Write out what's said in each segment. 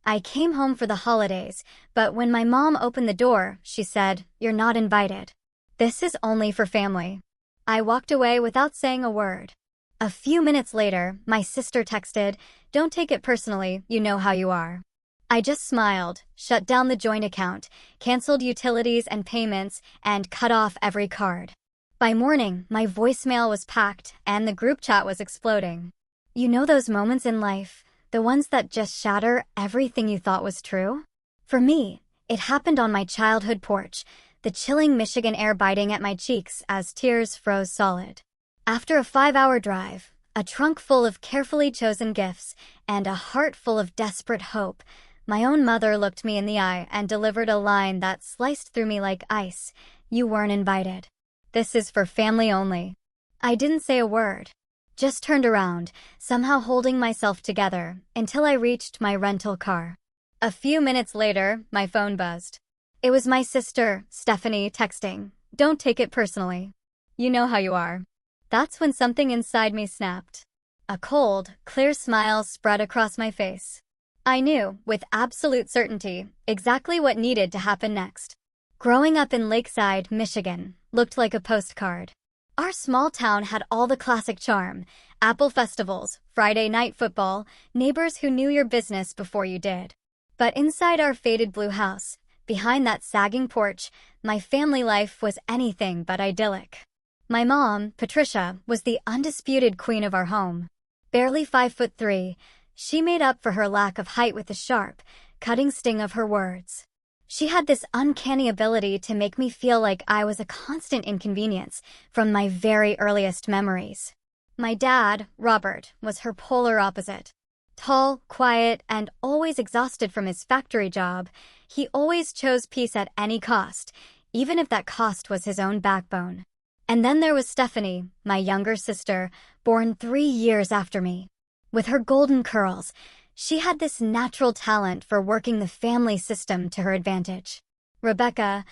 I came home for the holidays, but when my mom opened the door, she said, "You're not invited. This is only for family." I walked away without saying a word. A few minutes later, my sister texted, "Don't take it personally, you know how you are." I just smiled, shut down the joint account, canceled utilities and payments, and cut off every card. By morning, my voicemail was packed and the group chat was exploding. You know those moments in life, the ones that just shatter everything you thought was true? For me, it happened on my childhood porch, the chilling Michigan air biting at my cheeks as tears froze solid. After a 5-hour drive, a trunk full of carefully chosen gifts, and a heart full of desperate hope, my own mother looked me in the eye and delivered a line that sliced through me like ice. "You weren't invited. This is for family only." I didn't say a word, just turned around, somehow holding myself together, until I reached my rental car. A few minutes later, my phone buzzed. It was my sister, Stephanie, texting, "Don't take it personally. You know how you are." That's when something inside me snapped. A cold, clear smile spread across my face. I knew, with absolute certainty, exactly what needed to happen next. Growing up in Lakeside, Michigan, looked like a postcard. Our small town had all the classic charm: apple festivals, Friday night football, neighbors who knew your business before you did. But inside our faded blue house, behind that sagging porch, my family life was anything but idyllic. My mom, Patricia, was the undisputed queen of our home. Barely 5'3", she made up for her lack of height with the sharp, cutting sting of her words. She had this uncanny ability to make me feel like I was a constant inconvenience from my very earliest memories. My dad, Robert, was her polar opposite. Tall, quiet, and always exhausted from his factory job, he always chose peace at any cost, even if that cost was his own backbone. And then there was Stephanie, my younger sister, born 3 years after me. With her golden curls, she had this natural talent for working the family system to her advantage. "Rebecca,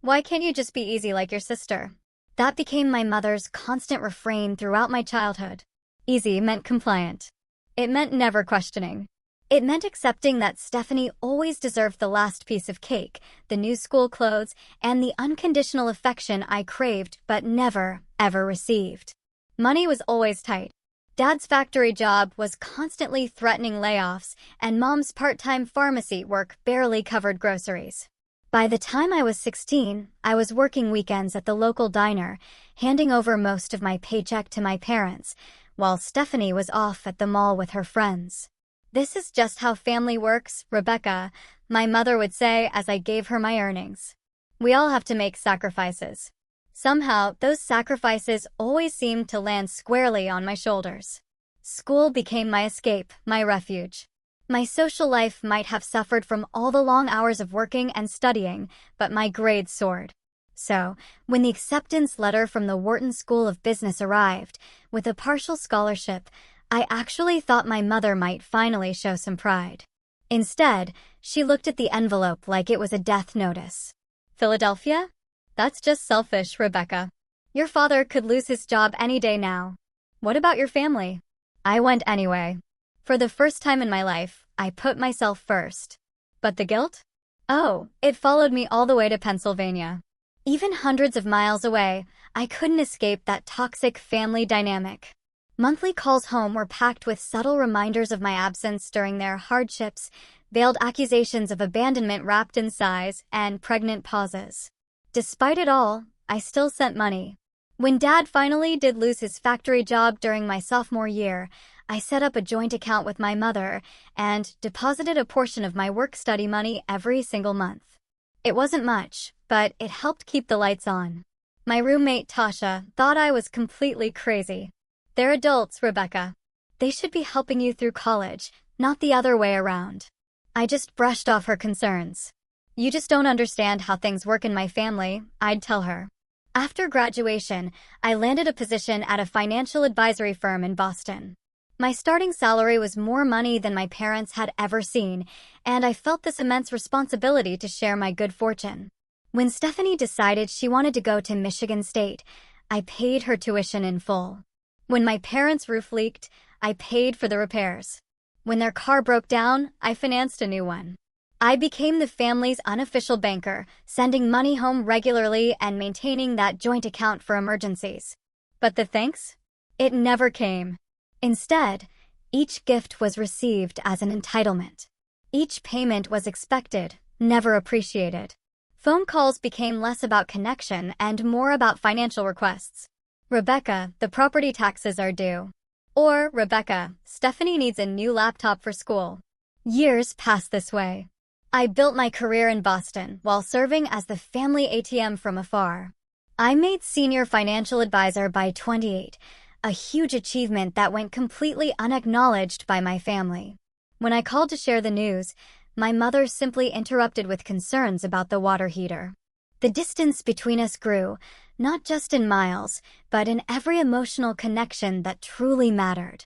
why can't you just be easy like your sister?" That became my mother's constant refrain throughout my childhood. Easy meant compliant. It meant never questioning. It meant accepting that Stephanie always deserved the last piece of cake, the new school clothes, and the unconditional affection I craved but never, ever received. Money was always tight. Dad's factory job was constantly threatening layoffs, and Mom's part-time pharmacy work barely covered groceries. By the time I was 16, I was working weekends at the local diner, handing over most of my paycheck to my parents, while Stephanie was off at the mall with her friends. "This is just how family works, Rebecca," my mother would say as I gave her my earnings. "We all have to make sacrifices." Somehow, those sacrifices always seemed to land squarely on my shoulders. School became my escape, my refuge. My social life might have suffered from all the long hours of working and studying, but my grades soared. So, when the acceptance letter from the Wharton School of Business arrived, with a partial scholarship, I actually thought my mother might finally show some pride. Instead, she looked at the envelope like it was a death notice. "Philadelphia? That's just selfish, Rebecca. Your father could lose his job any day now. What about your family?" I went anyway. For the first time in my life, I put myself first. But the guilt? Oh, it followed me all the way to Pennsylvania. Even hundreds of miles away, I couldn't escape that toxic family dynamic. Monthly calls home were packed with subtle reminders of my absence during their hardships, veiled accusations of abandonment wrapped in sighs, and pregnant pauses. Despite it all, I still sent money. When Dad finally did lose his factory job during my sophomore year, I set up a joint account with my mother and deposited a portion of my work-study money every single month. It wasn't much, but it helped keep the lights on. My roommate, Tasha, thought I was completely crazy. "They're adults, Rebecca. They should be helping you through college, not the other way around." I just brushed off her concerns. "You just don't understand how things work in my family," I'd tell her. After graduation, I landed a position at a financial advisory firm in Boston. My starting salary was more money than my parents had ever seen, and I felt this immense responsibility to share my good fortune. When Stephanie decided she wanted to go to Michigan State, I paid her tuition in full. When my parents' roof leaked, I paid for the repairs. When their car broke down, I financed a new one. I became the family's unofficial banker, sending money home regularly and maintaining that joint account for emergencies. But the thanks? It never came. Instead, each gift was received as an entitlement. Each payment was expected, never appreciated. Phone calls became less about connection and more about financial requests. Rebecca, the property taxes are due. Or, Rebecca, Stephanie needs a new laptop for school. Years passed this way. I built my career in Boston while serving as the family ATM from afar. I made senior financial advisor by 28, a huge achievement that went completely unacknowledged by my family. When I called to share the news, my mother simply interrupted with concerns about the water heater. The distance between us grew, not just in miles, but in every emotional connection that truly mattered.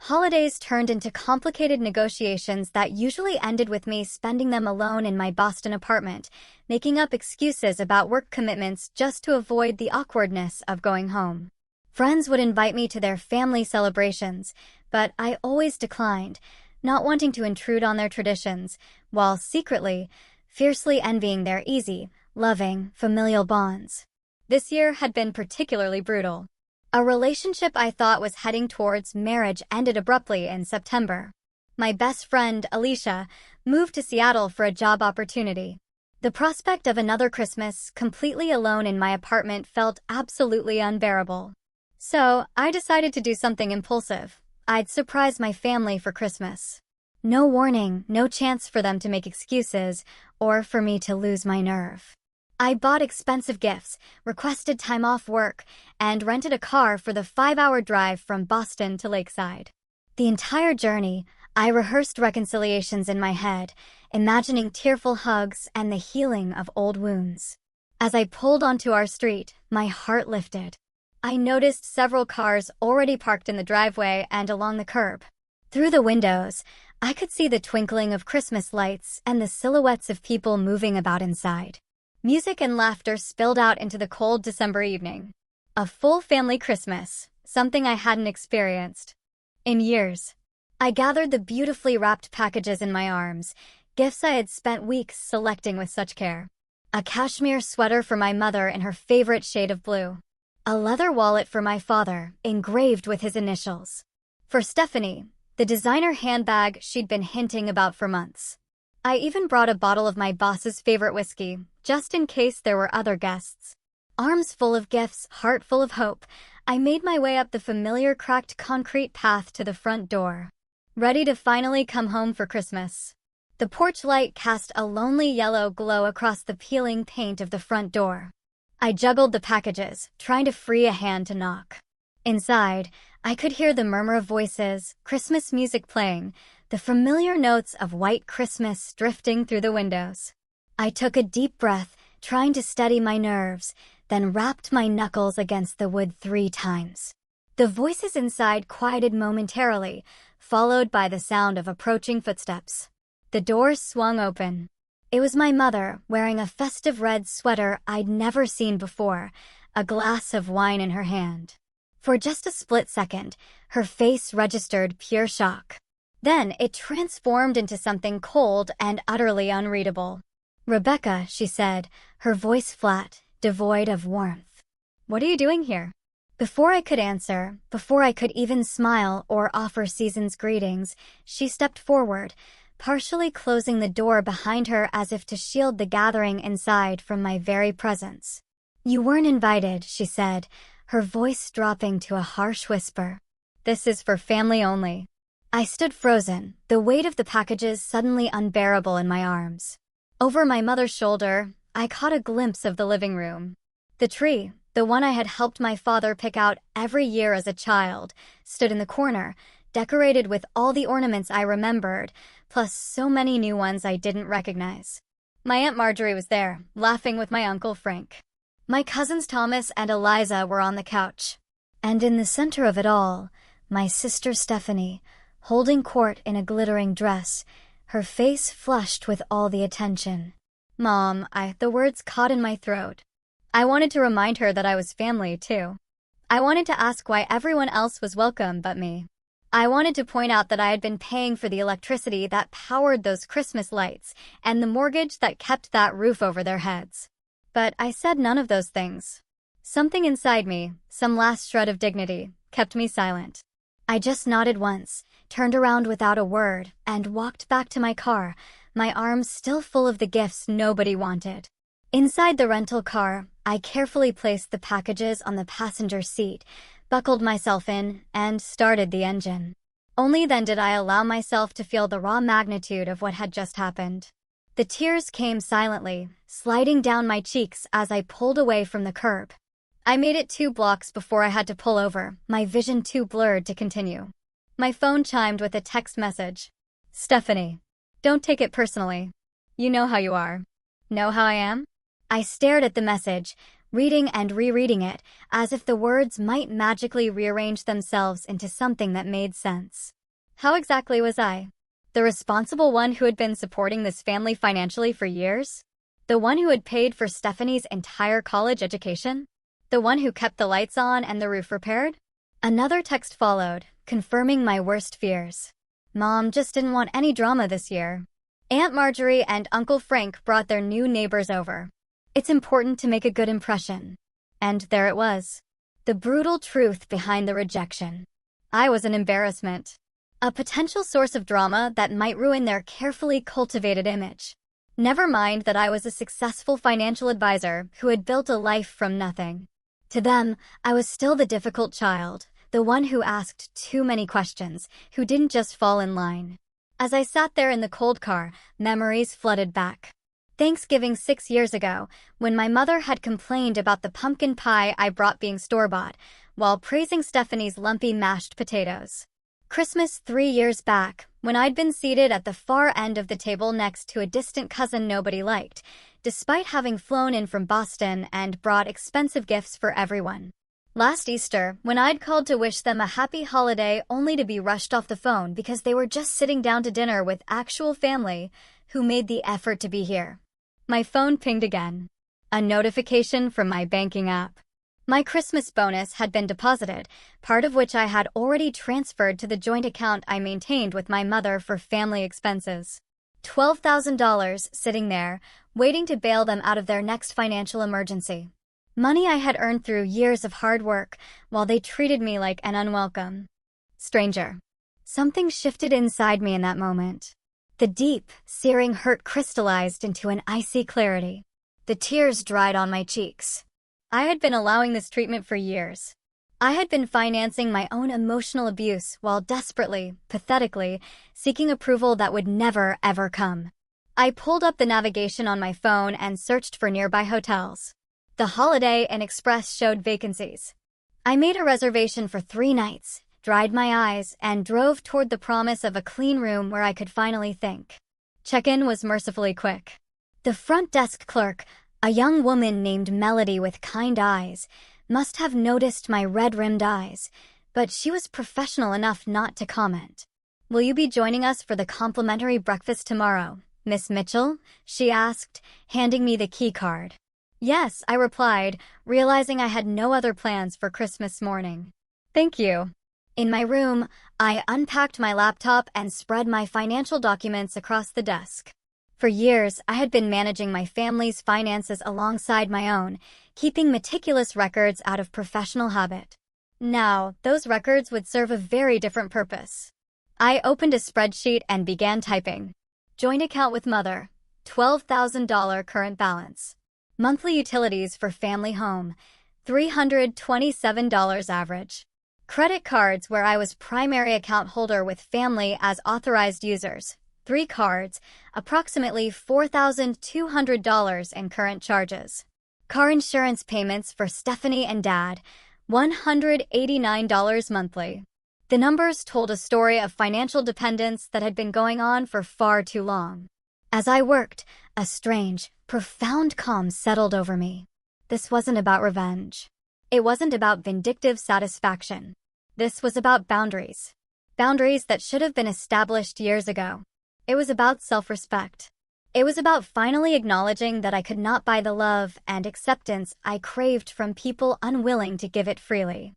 Holidays turned into complicated negotiations that usually ended with me spending them alone in my Boston apartment, making up excuses about work commitments just to avoid the awkwardness of going home. Friends would invite me to their family celebrations, but I always declined, not wanting to intrude on their traditions, while secretly, fiercely envying their easy, loving, familial bonds. This year had been particularly brutal. A relationship I thought was heading towards marriage ended abruptly in September. My best friend, Alicia, moved to Seattle for a job opportunity. The prospect of another Christmas completely alone in my apartment felt absolutely unbearable. So, I decided to do something impulsive. I'd surprise my family for Christmas. No warning, no chance for them to make excuses, or for me to lose my nerve. I bought expensive gifts, requested time off work, and rented a car for the 5-hour drive from Boston to Lakeside. The entire journey, I rehearsed reconciliations in my head, imagining tearful hugs and the healing of old wounds. As I pulled onto our street, my heart lifted. I noticed several cars already parked in the driveway and along the curb. Through the windows, I could see the twinkling of Christmas lights and the silhouettes of people moving about inside. Music and laughter spilled out into the cold December evening. A full family Christmas, something I hadn't experienced in years. I gathered the beautifully wrapped packages in my arms, gifts I had spent weeks selecting with such care. A cashmere sweater for my mother in her favorite shade of blue. A leather wallet for my father, engraved with his initials. For Stephanie, the designer handbag she'd been hinting about for months. I even brought a bottle of my boss's favorite whiskey, just in case there were other guests. Arms full of gifts, heart full of hope, I made my way up the familiar cracked concrete path to the front door. Ready to finally come home for Christmas. The porch light cast a lonely yellow glow across the peeling paint of the front door. I juggled the packages, trying to free a hand to knock. Inside, I could hear the murmur of voices, Christmas music playing, the familiar notes of White Christmas drifting through the windows. I took a deep breath, trying to steady my nerves, then rapped my knuckles against the wood 3 times. The voices inside quieted momentarily, followed by the sound of approaching footsteps. The door swung open. It was my mother, wearing a festive red sweater I'd never seen before, a glass of wine in her hand. For just a split second, her face registered pure shock. Then it transformed into something cold and utterly unreadable. "Rebecca," she said, her voice flat, devoid of warmth. "What are you doing here?" Before I could answer, before I could even smile or offer season's greetings, she stepped forward, partially closing the door behind her as if to shield the gathering inside from my very presence. "You weren't invited," she said, her voice dropping to a harsh whisper. "This is for family only." I stood frozen, the weight of the packages suddenly unbearable in my arms. Over my mother's shoulder, I caught a glimpse of the living room. The tree, the one I had helped my father pick out every year as a child, stood in the corner, decorated with all the ornaments I remembered, plus so many new ones I didn't recognize. My Aunt Marjorie was there, laughing with my Uncle Frank. My cousins Thomas and Eliza were on the couch. And in the center of it all, my sister Stephanie, holding court in a glittering dress, her face flushed with all the attention. "Mom," the words caught in my throat. I wanted to remind her that I was family, too. I wanted to ask why everyone else was welcome but me. I wanted to point out that I had been paying for the electricity that powered those Christmas lights and the mortgage that kept that roof over their heads. But I said none of those things. Something inside me, some last shred of dignity, kept me silent. I just nodded once, turned around without a word, and walked back to my car, my arms still full of the gifts nobody wanted. Inside the rental car, I carefully placed the packages on the passenger seat, buckled myself in, and started the engine. Only then did I allow myself to feel the raw magnitude of what had just happened. The tears came silently, sliding down my cheeks as I pulled away from the curb. I made it 2 blocks before I had to pull over, my vision too blurred to continue. My phone chimed with a text message. Stephanie, don't take it personally. You know how you are. Know how I am? I stared at the message, reading and rereading it, as if the words might magically rearrange themselves into something that made sense. How exactly was I? The responsible one who had been supporting this family financially for years? The one who had paid for Stephanie's entire college education? The one who kept the lights on and the roof repaired? Another text followed, confirming my worst fears. Mom just didn't want any drama this year. Aunt Marjorie and Uncle Frank brought their new neighbors over. It's important to make a good impression. And there it was. The brutal truth behind the rejection. I was an embarrassment. A potential source of drama that might ruin their carefully cultivated image. Never mind that I was a successful financial advisor who had built a life from nothing. To them, I was still the difficult child, the one who asked too many questions, who didn't just fall in line. As I sat there in the cold car, memories flooded back. Thanksgiving 6 years ago, when my mother had complained about the pumpkin pie I brought being store-bought, while praising Stephanie's lumpy mashed potatoes. Christmas 3 years back, when I'd been seated at the far end of the table next to a distant cousin nobody liked, despite having flown in from Boston and brought expensive gifts for everyone. Last Easter, when I'd called to wish them a happy holiday only to be rushed off the phone because they were just sitting down to dinner with actual family who made the effort to be here. My phone pinged again. A notification from my banking app. My Christmas bonus had been deposited, part of which I had already transferred to the joint account I maintained with my mother for family expenses. $12,000 sitting there, waiting to bail them out of their next financial emergency. Money I had earned through years of hard work, while they treated me like an unwelcome stranger. Something shifted inside me in that moment. The deep, searing hurt crystallized into an icy clarity. The tears dried on my cheeks. I had been allowing this treatment for years. I had been financing my own emotional abuse while desperately, pathetically, seeking approval that would never, ever come. I pulled up the navigation on my phone and searched for nearby hotels. The Holiday Inn Express showed vacancies. I made a reservation for 3 nights, dried my eyes, and drove toward the promise of a clean room where I could finally think. Check-in was mercifully quick. The front desk clerk, a young woman named Melody with kind eyes, must have noticed my red-rimmed eyes, but she was professional enough not to comment. "Will you be joining us for the complimentary breakfast tomorrow, Miss Mitchell?" she asked, handing me the key card. "Yes," I replied, realizing I had no other plans for Christmas morning. "Thank you." In my room, I unpacked my laptop and spread my financial documents across the desk. For years, I had been managing my family's finances alongside my own, keeping meticulous records out of professional habit. Now, those records would serve a very different purpose. I opened a spreadsheet and began typing. Joint account with mother, $12,000 current balance. Monthly utilities for family home, $327 average. Credit cards where I was primary account holder with family as authorized users, 3 cards, approximately $4,200 in current charges. Car insurance payments for Stephanie and Dad, $189 monthly. The numbers told a story of financial dependence that had been going on for far too long. As I worked, a strange, profound calm settled over me. This wasn't about revenge. It wasn't about vindictive satisfaction. This was about boundaries. Boundaries that should have been established years ago. It was about self-respect. It was about finally acknowledging that I could not buy the love and acceptance I craved from people unwilling to give it freely.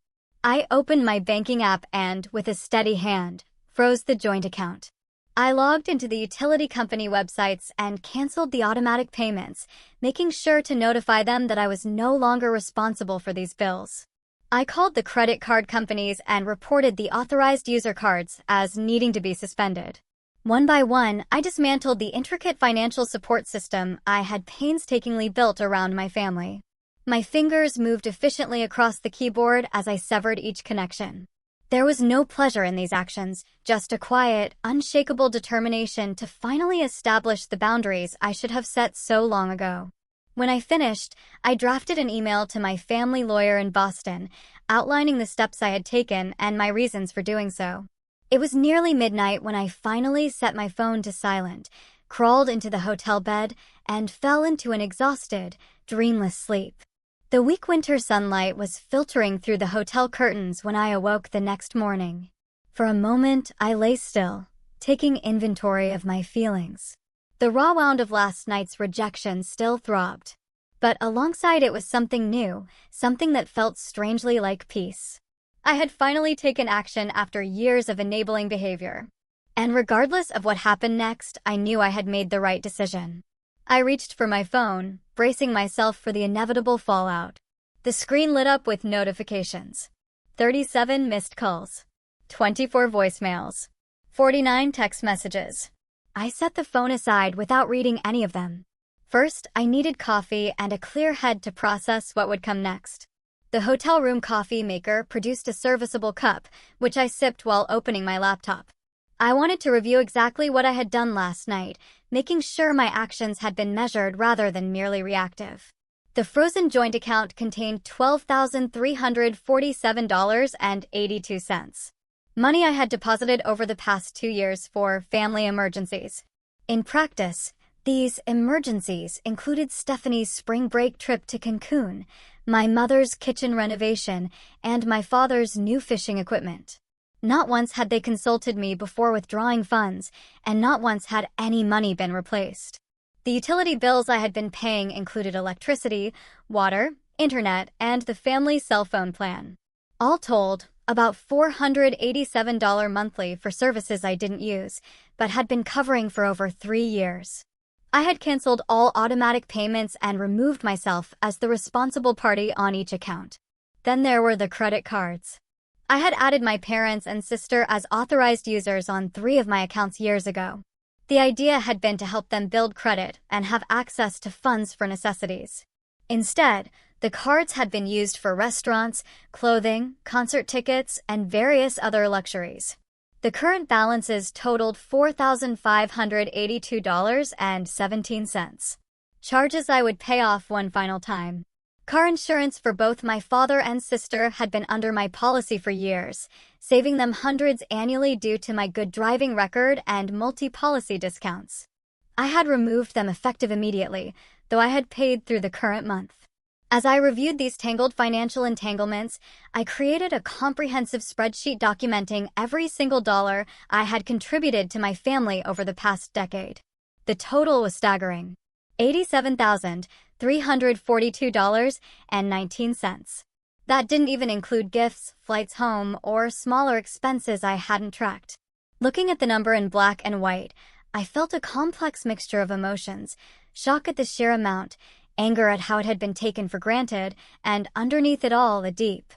I opened my banking app and, with a steady hand, froze the joint account. I logged into the utility company websites and canceled the automatic payments, making sure to notify them that I was no longer responsible for these bills. I called the credit card companies and reported the authorized user cards as needing to be suspended. One by one, I dismantled the intricate financial support system I had painstakingly built around my family. My fingers moved efficiently across the keyboard as I severed each connection. There was no pleasure in these actions, just a quiet, unshakable determination to finally establish the boundaries I should have set so long ago. When I finished, I drafted an email to my family lawyer in Boston, outlining the steps I had taken and my reasons for doing so. It was nearly midnight when I finally set my phone to silent, crawled into the hotel bed, and fell into an exhausted, dreamless sleep. The weak winter sunlight was filtering through the hotel curtains when I awoke the next morning. For a moment, I lay still, taking inventory of my feelings. The raw wound of last night's rejection still throbbed. But alongside it was something new, something that felt strangely like peace. I had finally taken action after years of enabling behavior. And regardless of what happened next, I knew I had made the right decision. I reached for my phone, bracing myself for the inevitable fallout. The screen lit up with notifications. 37 missed calls. 24 voicemails. 49 text messages. I set the phone aside without reading any of them. First, I needed coffee and a clear head to process what would come next. The hotel room coffee maker produced a serviceable cup, which I sipped while opening my laptop. I wanted to review exactly what I had done last night, making sure my actions had been measured rather than merely reactive. The frozen joint account contained $12,347.82. Money I had deposited over the past 2 years for family emergencies. In practice, these emergencies included Stephanie's spring break trip to Cancun, my mother's kitchen renovation, and my father's new fishing equipment. Not once had they consulted me before withdrawing funds, and not once had any money been replaced. The utility bills I had been paying included electricity, water, internet, and the family cell phone plan. All told, about $487 monthly for services I didn't use, but had been covering for over 3 years. I had canceled all automatic payments and removed myself as the responsible party on each account. Then there were the credit cards. I had added my parents and sister as authorized users on 3 of my accounts years ago. The idea had been to help them build credit and have access to funds for necessities. Instead, the cards had been used for restaurants, clothing, concert tickets, and various other luxuries. The current balances totaled $4,582.17. Charges I would pay off one final time. Car insurance for both my father and sister had been under my policy for years, saving them hundreds annually due to my good driving record and multi-policy discounts. I had removed them effective immediately, though I had paid through the current month. As I reviewed these tangled financial entanglements, I created a comprehensive spreadsheet documenting every single dollar I had contributed to my family over the past decade. The total was staggering. $87,342.19. That didn't even include gifts, flights home, or smaller expenses I hadn't tracked. Looking at the number in black and white, I felt a complex mixture of emotions: shock at the sheer amount, anger at how it had been taken for granted, and underneath it all, a deep,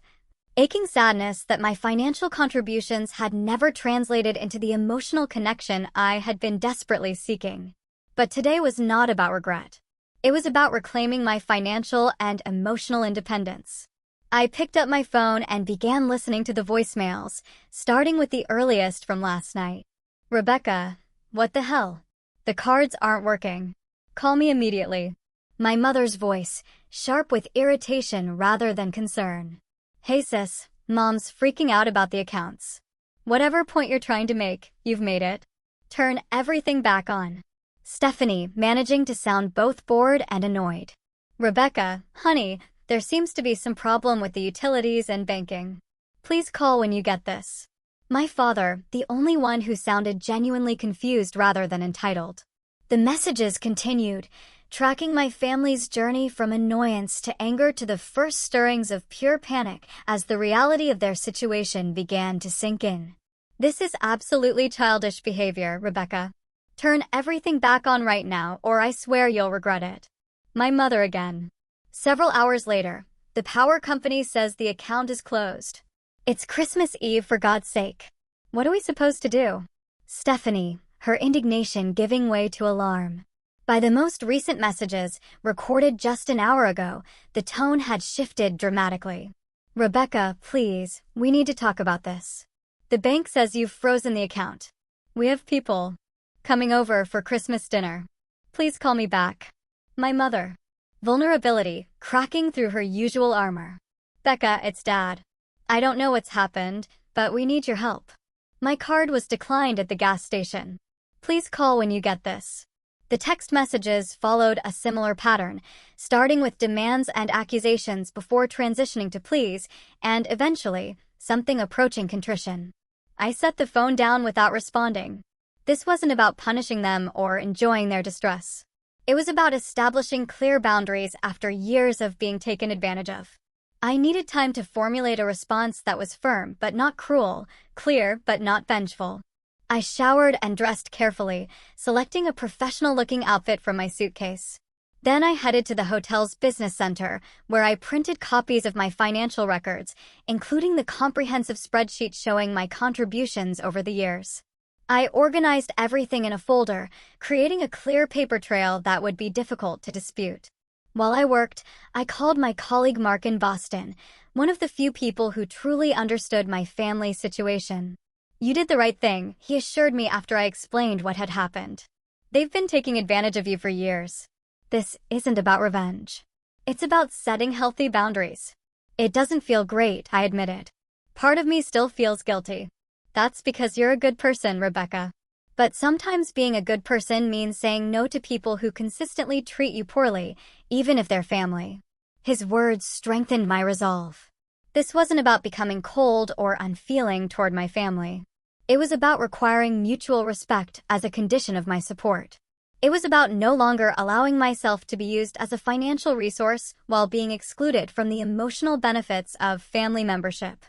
aching sadness that my financial contributions had never translated into the emotional connection I had been desperately seeking. But today was not about regret. It was about reclaiming my financial and emotional independence. I picked up my phone and began listening to the voicemails, starting with the earliest from last night. Rebecca, what the hell? The cards aren't working. Call me immediately. My mother's voice, sharp with irritation rather than concern. Hey sis, Mom's freaking out about the accounts. Whatever point you're trying to make, you've made it. Turn everything back on. Stephanie, managing to sound both bored and annoyed. Rebecca, honey, there seems to be some problem with the utilities and banking. Please call when you get this. My father, the only one who sounded genuinely confused rather than entitled. The messages continued, tracking my family's journey from annoyance to anger to the first stirrings of pure panic as the reality of their situation began to sink in. This is absolutely childish behavior, Rebecca. Turn everything back on right now, or I swear you'll regret it. My mother again. Several hours later, the power company says the account is closed. It's Christmas Eve, for God's sake. What are we supposed to do? Stephanie, her indignation giving way to alarm. By the most recent messages, recorded just an hour ago, the tone had shifted dramatically. Rebecca, please, we need to talk about this. The bank says you've frozen the account. We have people coming over for Christmas dinner. Please call me back. My mother. Vulnerability, cracking through her usual armor. Becca, it's Dad. I don't know what's happened, but we need your help. My card was declined at the gas station. Please call when you get this. The text messages followed a similar pattern, starting with demands and accusations before transitioning to pleas, and eventually, something approaching contrition. I set the phone down without responding. This wasn't about punishing them or enjoying their distress. It was about establishing clear boundaries after years of being taken advantage of. I needed time to formulate a response that was firm but not cruel, clear but not vengeful. I showered and dressed carefully, selecting a professional-looking outfit from my suitcase. Then I headed to the hotel's business center, where I printed copies of my financial records, including the comprehensive spreadsheet showing my contributions over the years. I organized everything in a folder, creating a clear paper trail that would be difficult to dispute. While I worked, I called my colleague Mark in Boston, one of the few people who truly understood my family's situation. You did the right thing, he assured me after I explained what had happened. They've been taking advantage of you for years. This isn't about revenge. It's about setting healthy boundaries. It doesn't feel great, I admitted. Part of me still feels guilty. That's because you're a good person, Rebecca. But sometimes being a good person means saying no to people who consistently treat you poorly, even if they're family. His words strengthened my resolve. This wasn't about becoming cold or unfeeling toward my family. It was about requiring mutual respect as a condition of my support. It was about no longer allowing myself to be used as a financial resource while being excluded from the emotional benefits of family membership.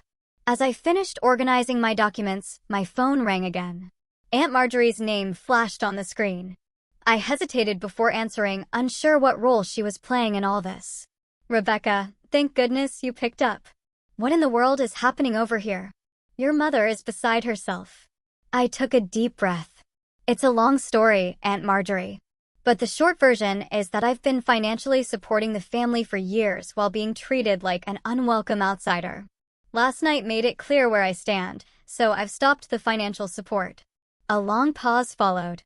As I finished organizing my documents, my phone rang again. Aunt Marjorie's name flashed on the screen. I hesitated before answering, unsure what role she was playing in all this. Rebecca, thank goodness you picked up. What in the world is happening over here? Your mother is beside herself. I took a deep breath. It's a long story, Aunt Marjorie. But the short version is that I've been financially supporting the family for years while being treated like an unwelcome outsider. Last night made it clear where I stand, so I've stopped the financial support. A long pause followed.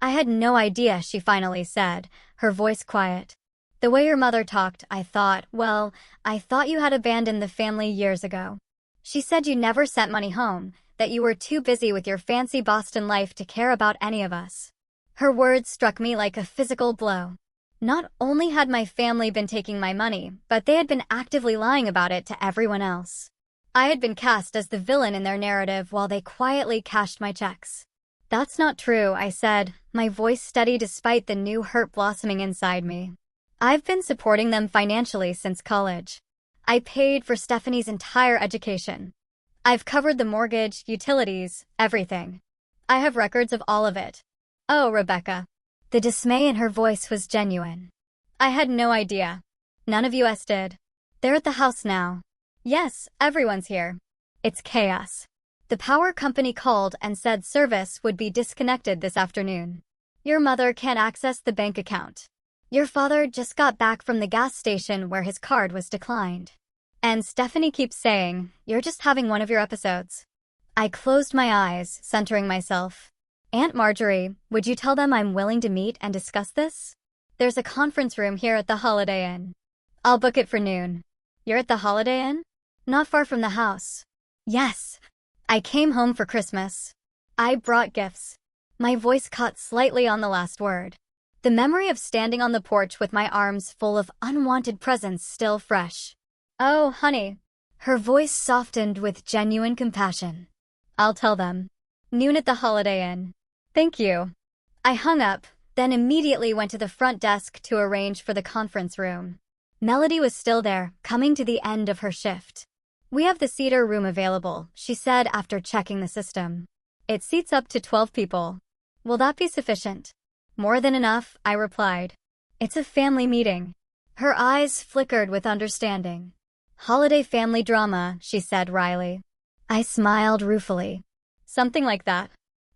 I had no idea, she finally said, her voice quiet. The way your mother talked, I thought you had abandoned the family years ago. She said you never sent money home, that you were too busy with your fancy Boston life to care about any of us. Her words struck me like a physical blow. Not only had my family been taking my money, but they had been actively lying about it to everyone else. I had been cast as the villain in their narrative while they quietly cashed my checks. That's not true, I said, my voice steady despite the new hurt blossoming inside me. I've been supporting them financially since college. I paid for Stephanie's entire education. I've covered the mortgage, utilities, everything. I have records of all of it. Oh, Rebecca. The dismay in her voice was genuine. I had no idea. None of us did. They're at the house now. Yes, everyone's here. It's chaos. The power company called and said service would be disconnected this afternoon. Your mother can't access the bank account. Your father just got back from the gas station where his card was declined. And Stephanie keeps saying, you're just having one of your episodes. I closed my eyes, centering myself. Aunt Marjorie, would you tell them I'm willing to meet and discuss this? There's a conference room here at the Holiday Inn. I'll book it for noon. You're at the Holiday Inn? Not far from the house. Yes. I came home for Christmas. I brought gifts. My voice caught slightly on the last word. The memory of standing on the porch with my arms full of unwanted presents still fresh. Oh, honey. Her voice softened with genuine compassion. I'll tell them. Noon at the Holiday Inn. Thank you. I hung up, then immediately went to the front desk to arrange for the conference room. Melody was still there, coming to the end of her shift. "We have the cedar room available," she said after checking the system. "It seats up to 12 people. Will that be sufficient?" "More than enough," I replied. "It's a family meeting." Her eyes flickered with understanding. "Holiday family drama," she said wryly. I smiled ruefully. "Something like that.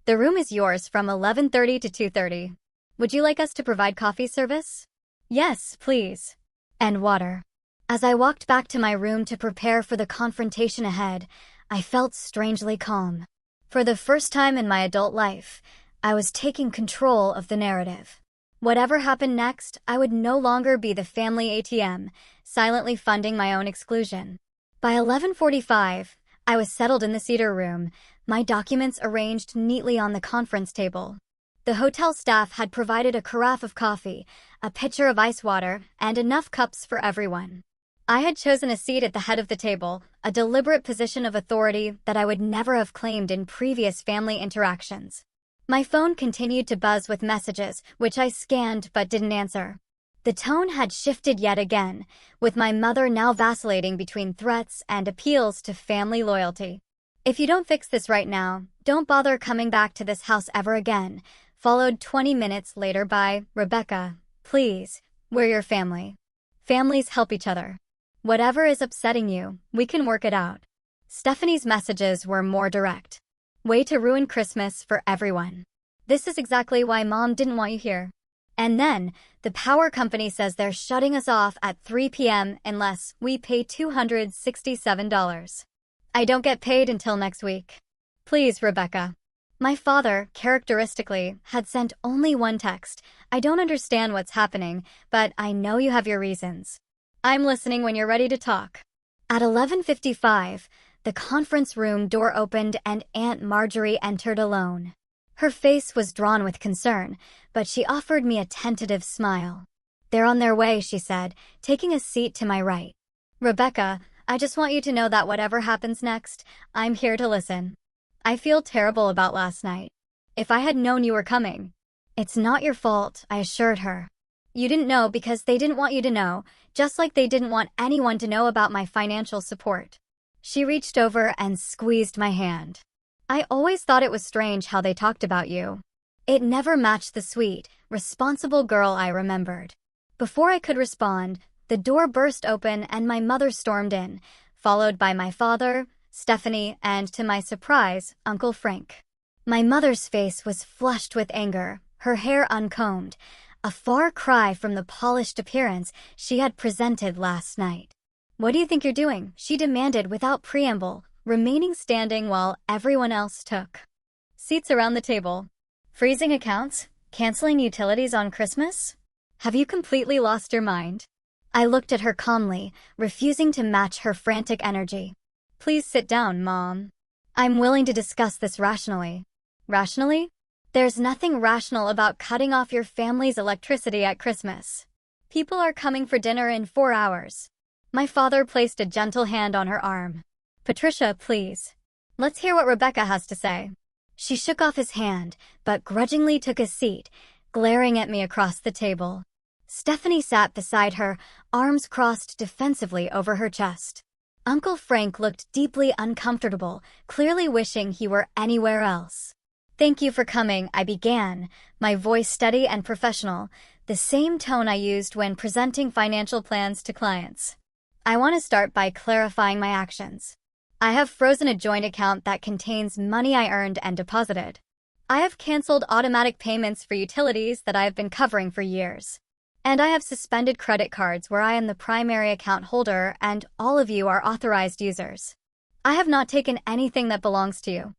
The room is yours from 11:30 to 2:30. Would you like us to provide coffee service?" "Yes, please. And water." As I walked back to my room to prepare for the confrontation ahead, I felt strangely calm. For the first time in my adult life, I was taking control of the narrative. Whatever happened next, I would no longer be the family ATM, silently funding my own exclusion. By 11:45, I was settled in the cedar room, my documents arranged neatly on the conference table. The hotel staff had provided a carafe of coffee, a pitcher of ice water, and enough cups for everyone. I had chosen a seat at the head of the table, a deliberate position of authority that I would never have claimed in previous family interactions. My phone continued to buzz with messages, which I scanned but didn't answer. The tone had shifted yet again, with my mother now vacillating between threats and appeals to family loyalty. "If you don't fix this right now, don't bother coming back to this house ever again," followed 20 minutes later by, "Rebecca, please, we're your family. Families help each other. Whatever is upsetting you, we can work it out." Stephanie's messages were more direct. "Way to ruin Christmas for everyone. This is exactly why Mom didn't want you here. And then, the power company says they're shutting us off at 3 p.m. unless we pay $267. I don't get paid until next week. Please, Rebecca." My father, characteristically, had sent only one text. "I don't understand what's happening, but I know you have your reasons. I'm listening when you're ready to talk." At 11:55, the conference room door opened and Aunt Marjorie entered alone. Her face was drawn with concern, but she offered me a tentative smile. "They're on their way," she said, taking a seat to my right. "Rebecca, I just want you to know that whatever happens next, I'm here to listen. I feel terrible about last night. If I had known you were coming." "It's not your fault," I assured her. "You didn't know because they didn't want you to know, just like they didn't want anyone to know about my financial support." She reached over and squeezed my hand. "I always thought it was strange how they talked about you." It never matched the sweet, responsible girl I remembered. Before I could respond, the door burst open and my mother stormed in, followed by my father, Stephanie, and, to my surprise, Uncle Frank. My mother's face was flushed with anger, her hair uncombed, a far cry from the polished appearance she had presented last night. "What do you think you're doing?" she demanded without preamble, remaining standing while everyone else took seats around the table. "Freezing accounts? Canceling utilities on Christmas? Have you completely lost your mind?" I looked at her calmly, refusing to match her frantic energy. "Please sit down, Mom. I'm willing to discuss this rationally." "Rationally? There's nothing rational about cutting off your family's electricity at Christmas. People are coming for dinner in 4 hours. My father placed a gentle hand on her arm. "Patricia, please. Let's hear what Rebecca has to say." She shook off his hand, but grudgingly took a seat, glaring at me across the table. Stephanie sat beside her, arms crossed defensively over her chest. Uncle Frank looked deeply uncomfortable, clearly wishing he were anywhere else. "Thank you for coming," I began, my voice steady and professional, the same tone I used when presenting financial plans to clients. "I want to start by clarifying my actions. I have frozen a joint account that contains money I earned and deposited. I have canceled automatic payments for utilities that I have been covering for years. And I have suspended credit cards where I am the primary account holder and all of you are authorized users. I have not taken anything that belongs to you.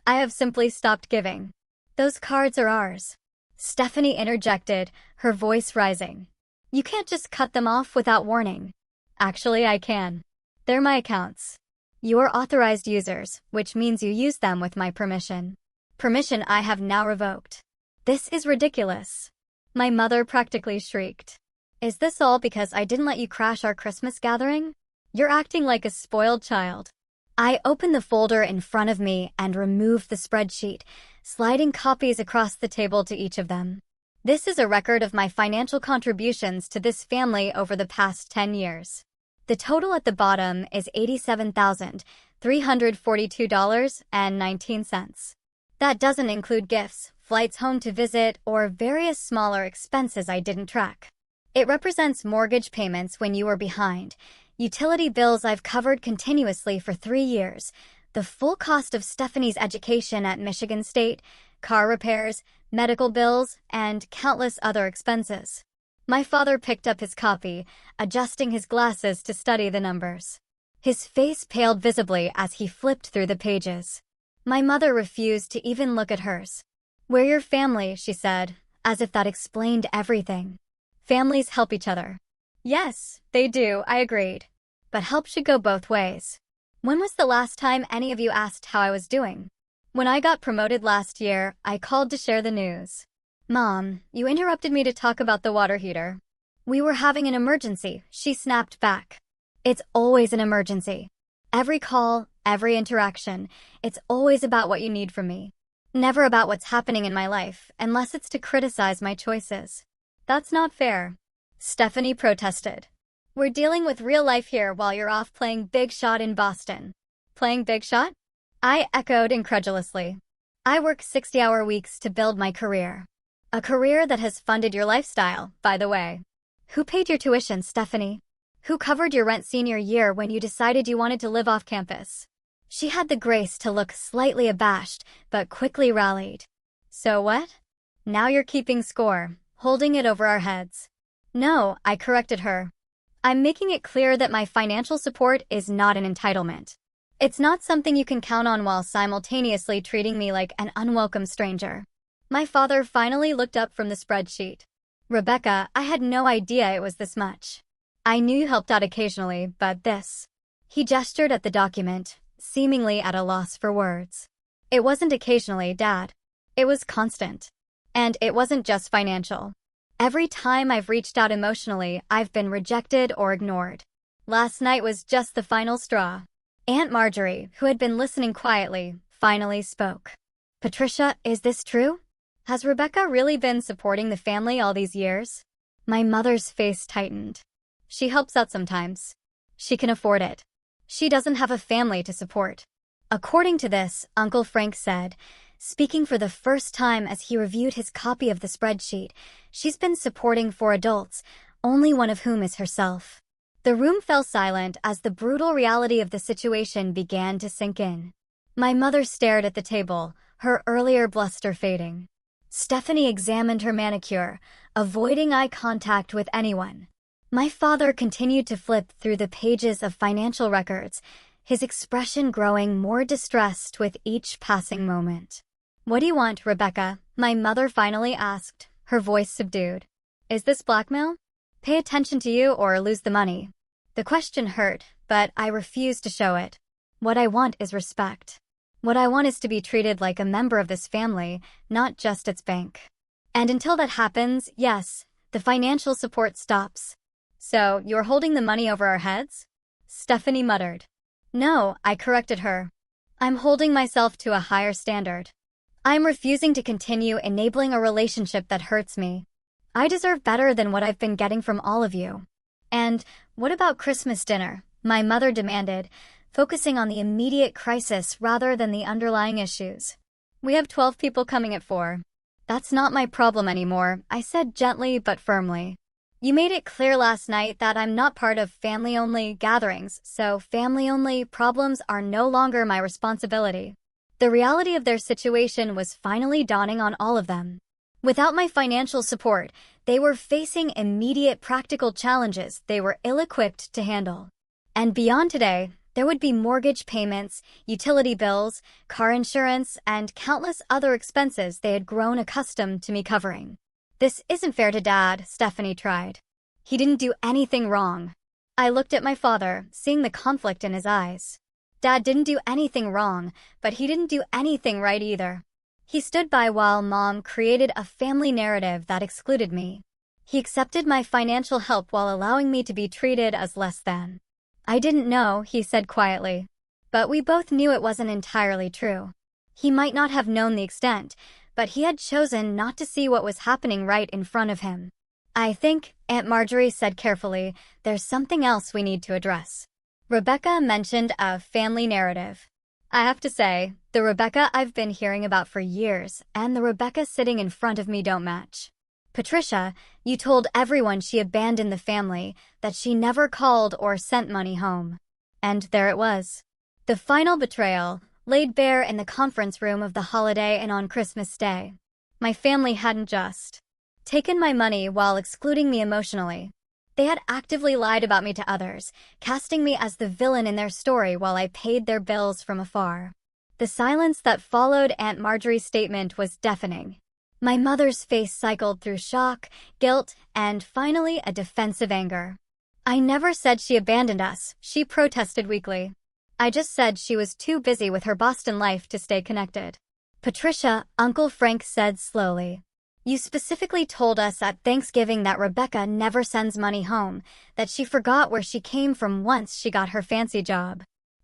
I have simply stopped giving. Those cards are ours." Stephanie interjected, her voice rising. "You can't just cut them off without warning." "Actually, I can. They're my accounts. You are authorized users, which means you use them with my permission. Permission I have now revoked." "This is ridiculous." My mother practically shrieked. "Is this all because I didn't let you crash our Christmas gathering? You're acting like a spoiled child." I opened the folder in front of me and removed the spreadsheet, sliding copies across the table to each of them. This is a record of my financial contributions to this family over the past 10 years. The total at the bottom is $87,342.19. That doesn't include gifts, flights home to visit, or various smaller expenses I didn't track. It represents mortgage payments when you were behind, utility bills I've covered continuously for 3 years, the full cost of Stephanie's education at Michigan State, car repairs, medical bills, and countless other expenses. My father picked up his copy, adjusting his glasses to study the numbers. His face paled visibly as he flipped through the pages. My mother refused to even look at hers. "We're your family," she said, as if that explained everything. Families help each other. Yes, they do, I agreed. But help should go both ways. When was the last time any of you asked how I was doing? When I got promoted last year, I called to share the news. "Mom, you interrupted me to talk about the water heater." "We were having an emergency," she snapped back. It's always an emergency. Every call, every interaction, it's always about what you need from me. Never about what's happening in my life, unless it's to criticize my choices. That's not fair. Stephanie protested. "We're dealing with real life here while you're off playing big shot in Boston." "Playing big shot?" I echoed incredulously. "I work 60-hour weeks to build my career. A career that has funded your lifestyle, by the way. Who paid your tuition, Stephanie? Who covered your rent senior year when you decided you wanted to live off campus?" She had the grace to look slightly abashed, but quickly rallied. "So what? Now you're keeping score, holding it over our heads." "No," I corrected her. "I'm making it clear that my financial support is not an entitlement. It's not something you can count on while simultaneously treating me like an unwelcome stranger." My father finally looked up from the spreadsheet. "Rebecca, I had no idea it was this much. I knew you helped out occasionally, but this..." He gestured at the document, seemingly at a loss for words. "It wasn't occasionally, Dad. It was constant. And it wasn't just financial. Every time I've reached out emotionally, I've been rejected or ignored. Last night was just the final straw." Aunt Marjorie, who had been listening quietly, finally spoke. "Patricia, is this true? Has Rebecca really been supporting the family all these years?" My mother's face tightened. "She helps out sometimes. She can afford it. She doesn't have a family to support." According to this, Uncle Frank said, speaking for the first time as he reviewed his copy of the spreadsheet, she's been supporting 4 adults, only one of whom is herself. The room fell silent as the brutal reality of the situation began to sink in. My mother stared at the table, her earlier bluster fading. Stephanie examined her manicure, avoiding eye contact with anyone. My father continued to flip through the pages of financial records, his expression growing more distressed with each passing moment. "What do you want, Rebecca?" my mother finally asked, her voice subdued. "Is this blackmail? Pay attention to you or lose the money." The question hurt, but I refused to show it. What I want is respect. What I want is to be treated like a member of this family, not just its bank. And until that happens, yes, the financial support stops. "So, you're holding the money over our heads?" Stephanie muttered. "No," I corrected her. "I'm holding myself to a higher standard. I'm refusing to continue enabling a relationship that hurts me. I deserve better than what I've been getting from all of you." "And what about Christmas dinner?" my mother demanded, focusing on the immediate crisis rather than the underlying issues. "We have 12 people coming at 4. "That's not my problem anymore," I said gently but firmly. "You made it clear last night that I'm not part of family-only gatherings, so family-only problems are no longer my responsibility." The reality of their situation was finally dawning on all of them. Without my financial support, they were facing immediate practical challenges they were ill-equipped to handle. And beyond today, there would be mortgage payments, utility bills, car insurance, and countless other expenses they had grown accustomed to me covering. "This isn't fair to Dad," Stephanie tried. "He didn't do anything wrong." I looked at my father, seeing the conflict in his eyes. Dad didn't do anything wrong, but he didn't do anything right either. He stood by while Mom created a family narrative that excluded me. He accepted my financial help while allowing me to be treated as less than. "I didn't know," he said quietly. But we both knew it wasn't entirely true. He might not have known the extent, but he had chosen not to see what was happening right in front of him. "I think," Aunt Marjorie said carefully, "there's something else we need to address." Rebecca mentioned a family narrative. I have to say, the Rebecca I've been hearing about for years and the Rebecca sitting in front of me don't match. "Patricia, you told everyone she abandoned the family, that she never called or sent money home." And there it was. The final betrayal, laid bare in the conference room of the Holiday Inn on Christmas Day. My family hadn't just taken my money while excluding me emotionally. They had actively lied about me to others, casting me as the villain in their story while I paid their bills from afar. The silence that followed Aunt Marjorie's statement was deafening. My mother's face cycled through shock, guilt, and finally a defensive anger. "I never said she abandoned us," she protested weakly. "I just said she was too busy with her Boston life to stay connected." "Patricia," Uncle Frank said slowly, "you specifically told us at Thanksgiving that Rebecca never sends money home, that she forgot where she came from once she got her fancy job.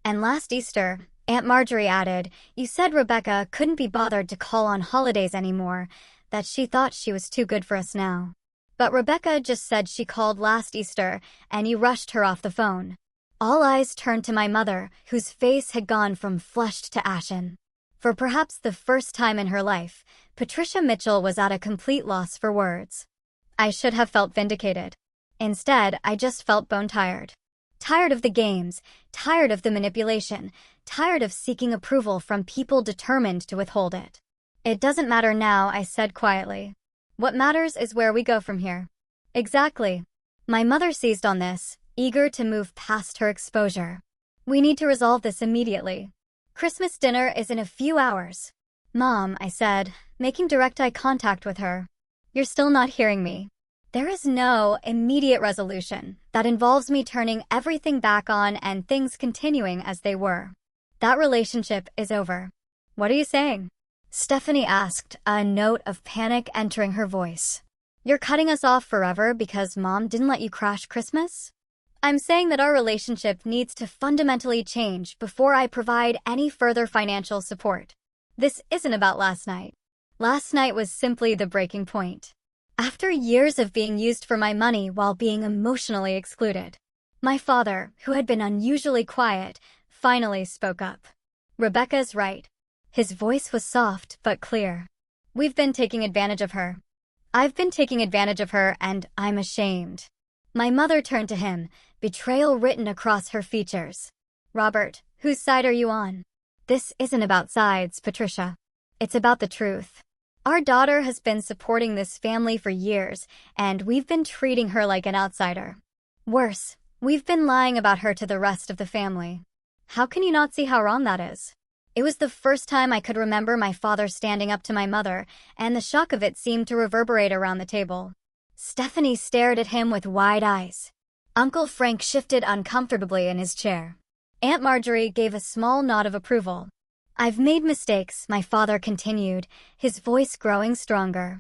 And last Easter," Aunt Marjorie added, "you said Rebecca couldn't be bothered to call on holidays anymore, that she thought she was too good for us now. But Rebecca just said she called last Easter, and you rushed her off the phone." All eyes turned to my mother, whose face had gone from flushed to ashen. For perhaps the first time in her life, Patricia Mitchell was at a complete loss for words. I should have felt vindicated. Instead, I just felt bone-tired. Tired of the games, tired of the manipulation, tired of seeking approval from people determined to withhold it. "It doesn't matter now," I said quietly. "What matters is where we go from here." "Exactly." My mother seized on this, eager to move past her exposure. "We need to resolve this immediately. Christmas dinner is in a few hours." "Mom," I said, making direct eye contact with her. "You're still not hearing me. There is no immediate resolution that involves me turning everything back on and things continuing as they were. That relationship is over." "What are you saying?" Stephanie asked, a note of panic entering her voice. "You're cutting us off forever because Mom didn't let you crash Christmas?" "I'm saying that our relationship needs to fundamentally change before I provide any further financial support. This isn't about last night. Last night was simply the breaking point. After years of being used for my money while being emotionally excluded, my father, who had been unusually quiet, finally spoke up. Rebecca's right." His voice was soft but clear. "We've been taking advantage of her. I've been taking advantage of her, and I'm ashamed." My mother turned to him, betrayal written across her features. "Robert, whose side are you on?" "This isn't about sides, Patricia. It's about the truth. Our daughter has been supporting this family for years, and we've been treating her like an outsider. Worse, we've been lying about her to the rest of the family. How can you not see how wrong that is?" It was the first time I could remember my father standing up to my mother, and the shock of it seemed to reverberate around the table. Stephanie stared at him with wide eyes. Uncle Frank shifted uncomfortably in his chair. Aunt Marjorie gave a small nod of approval. "I've made mistakes," my father continued, his voice growing stronger.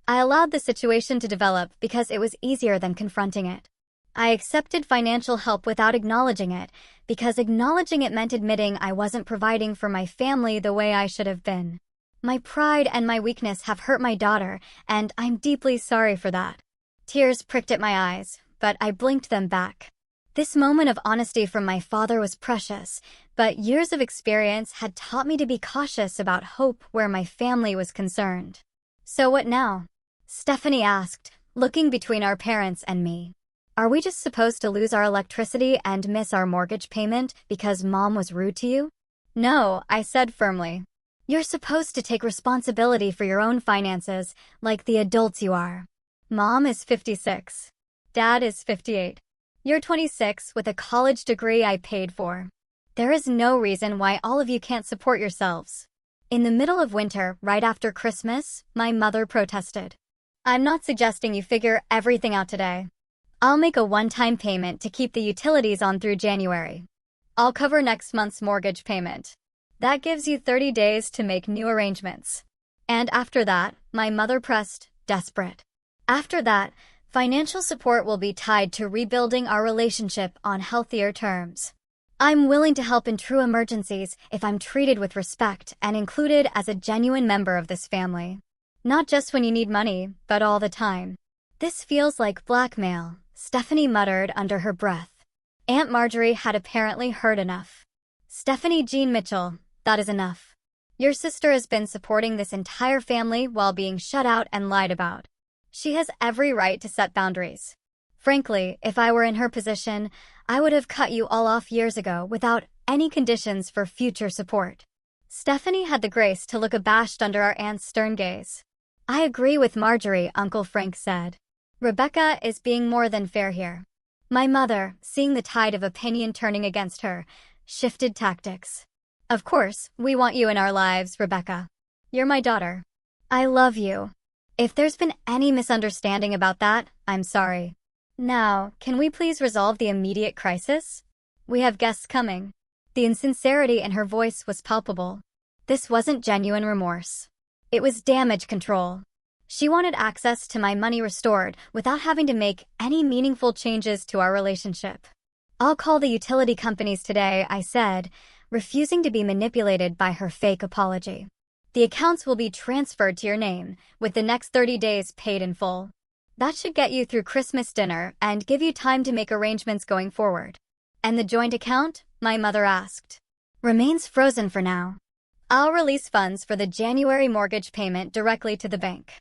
"I allowed the situation to develop because it was easier than confronting it. I accepted financial help without acknowledging it, because acknowledging it meant admitting I wasn't providing for my family the way I should have been. My pride and my weakness have hurt my daughter, and I'm deeply sorry for that." Tears pricked at my eyes, but I blinked them back. This moment of honesty from my father was precious, but years of experience had taught me to be cautious about hope where my family was concerned. "So what now?" Stephanie asked, looking between our parents and me. "Are we just supposed to lose our electricity and miss our mortgage payment because Mom was rude to you?" "No," I said firmly. "You're supposed to take responsibility for your own finances, like the adults you are. Mom is 56. Dad is 58. You're 26 with a college degree I paid for. There is no reason why all of you can't support yourselves." In the middle of winter, right after Christmas, my mother protested. "I'm not suggesting you figure everything out today. I'll make a one-time payment to keep the utilities on through January. I'll cover next month's mortgage payment. That gives you 30 days to make new arrangements." And after that, my mother pressed, desperate. "After that, financial support will be tied to rebuilding our relationship on healthier terms." I'm willing to help in true emergencies if I'm treated with respect and included as a genuine member of this family. Not just when you need money, but all the time. This feels like blackmail, Stephanie muttered under her breath. Aunt Marjorie had apparently heard enough. Stephanie Jean Mitchell, that is enough. Your sister has been supporting this entire family while being shut out and lied about. She has every right to set boundaries. Frankly, if I were in her position, I would have cut you all off years ago without any conditions for future support. Stephanie had the grace to look abashed under our aunt's stern gaze. I agree with Marjorie, Uncle Frank said. Rebecca is being more than fair here. My mother, seeing the tide of opinion turning against her, shifted tactics. Of course, we want you in our lives, Rebecca. You're my daughter. I love you. If there's been any misunderstanding about that, I'm sorry. Now, can we please resolve the immediate crisis? We have guests coming. The insincerity in her voice was palpable. This wasn't genuine remorse. It was damage control. She wanted access to my money restored without having to make any meaningful changes to our relationship. I'll call the utility companies today, I said, refusing to be manipulated by her fake apology. The accounts will be transferred to your name, with the next 30 days paid in full. That should get you through Christmas dinner and give you time to make arrangements going forward. And the joint account? My mother asked. Remains frozen for now. I'll release funds for the January mortgage payment directly to the bank.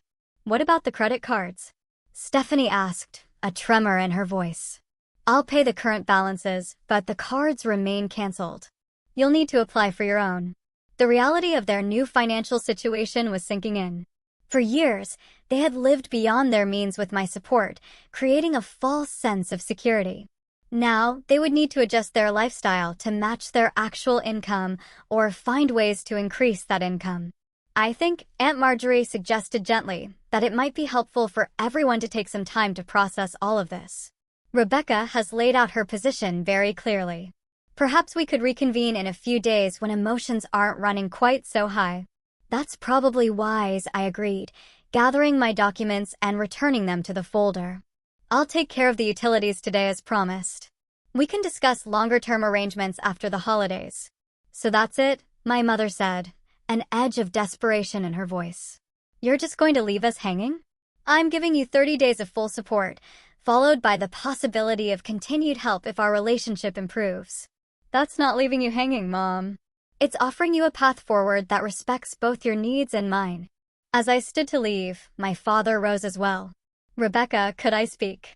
What about the credit cards? Stephanie asked, a tremor in her voice. I'll pay the current balances, but the cards remain canceled. You'll need to apply for your own. The reality of their new financial situation was sinking in. For years, they had lived beyond their means with my support, creating a false sense of security. Now, they would need to adjust their lifestyle to match their actual income or find ways to increase that income. I think Aunt Marjorie suggested gently that it might be helpful for everyone to take some time to process all of this. Rebecca has laid out her position very clearly. Perhaps we could reconvene in a few days when emotions aren't running quite so high. That's probably wise, I agreed, gathering my documents and returning them to the folder. I'll take care of the utilities today as promised. We can discuss longer-term arrangements after the holidays. So that's it, my mother said, an edge of desperation in her voice. You're just going to leave us hanging? I'm giving you 30 days of full support, followed by the possibility of continued help if our relationship improves. That's not leaving you hanging, Mom. It's offering you a path forward that respects both your needs and mine. As I stood to leave, my father rose as well. Rebecca, could I speak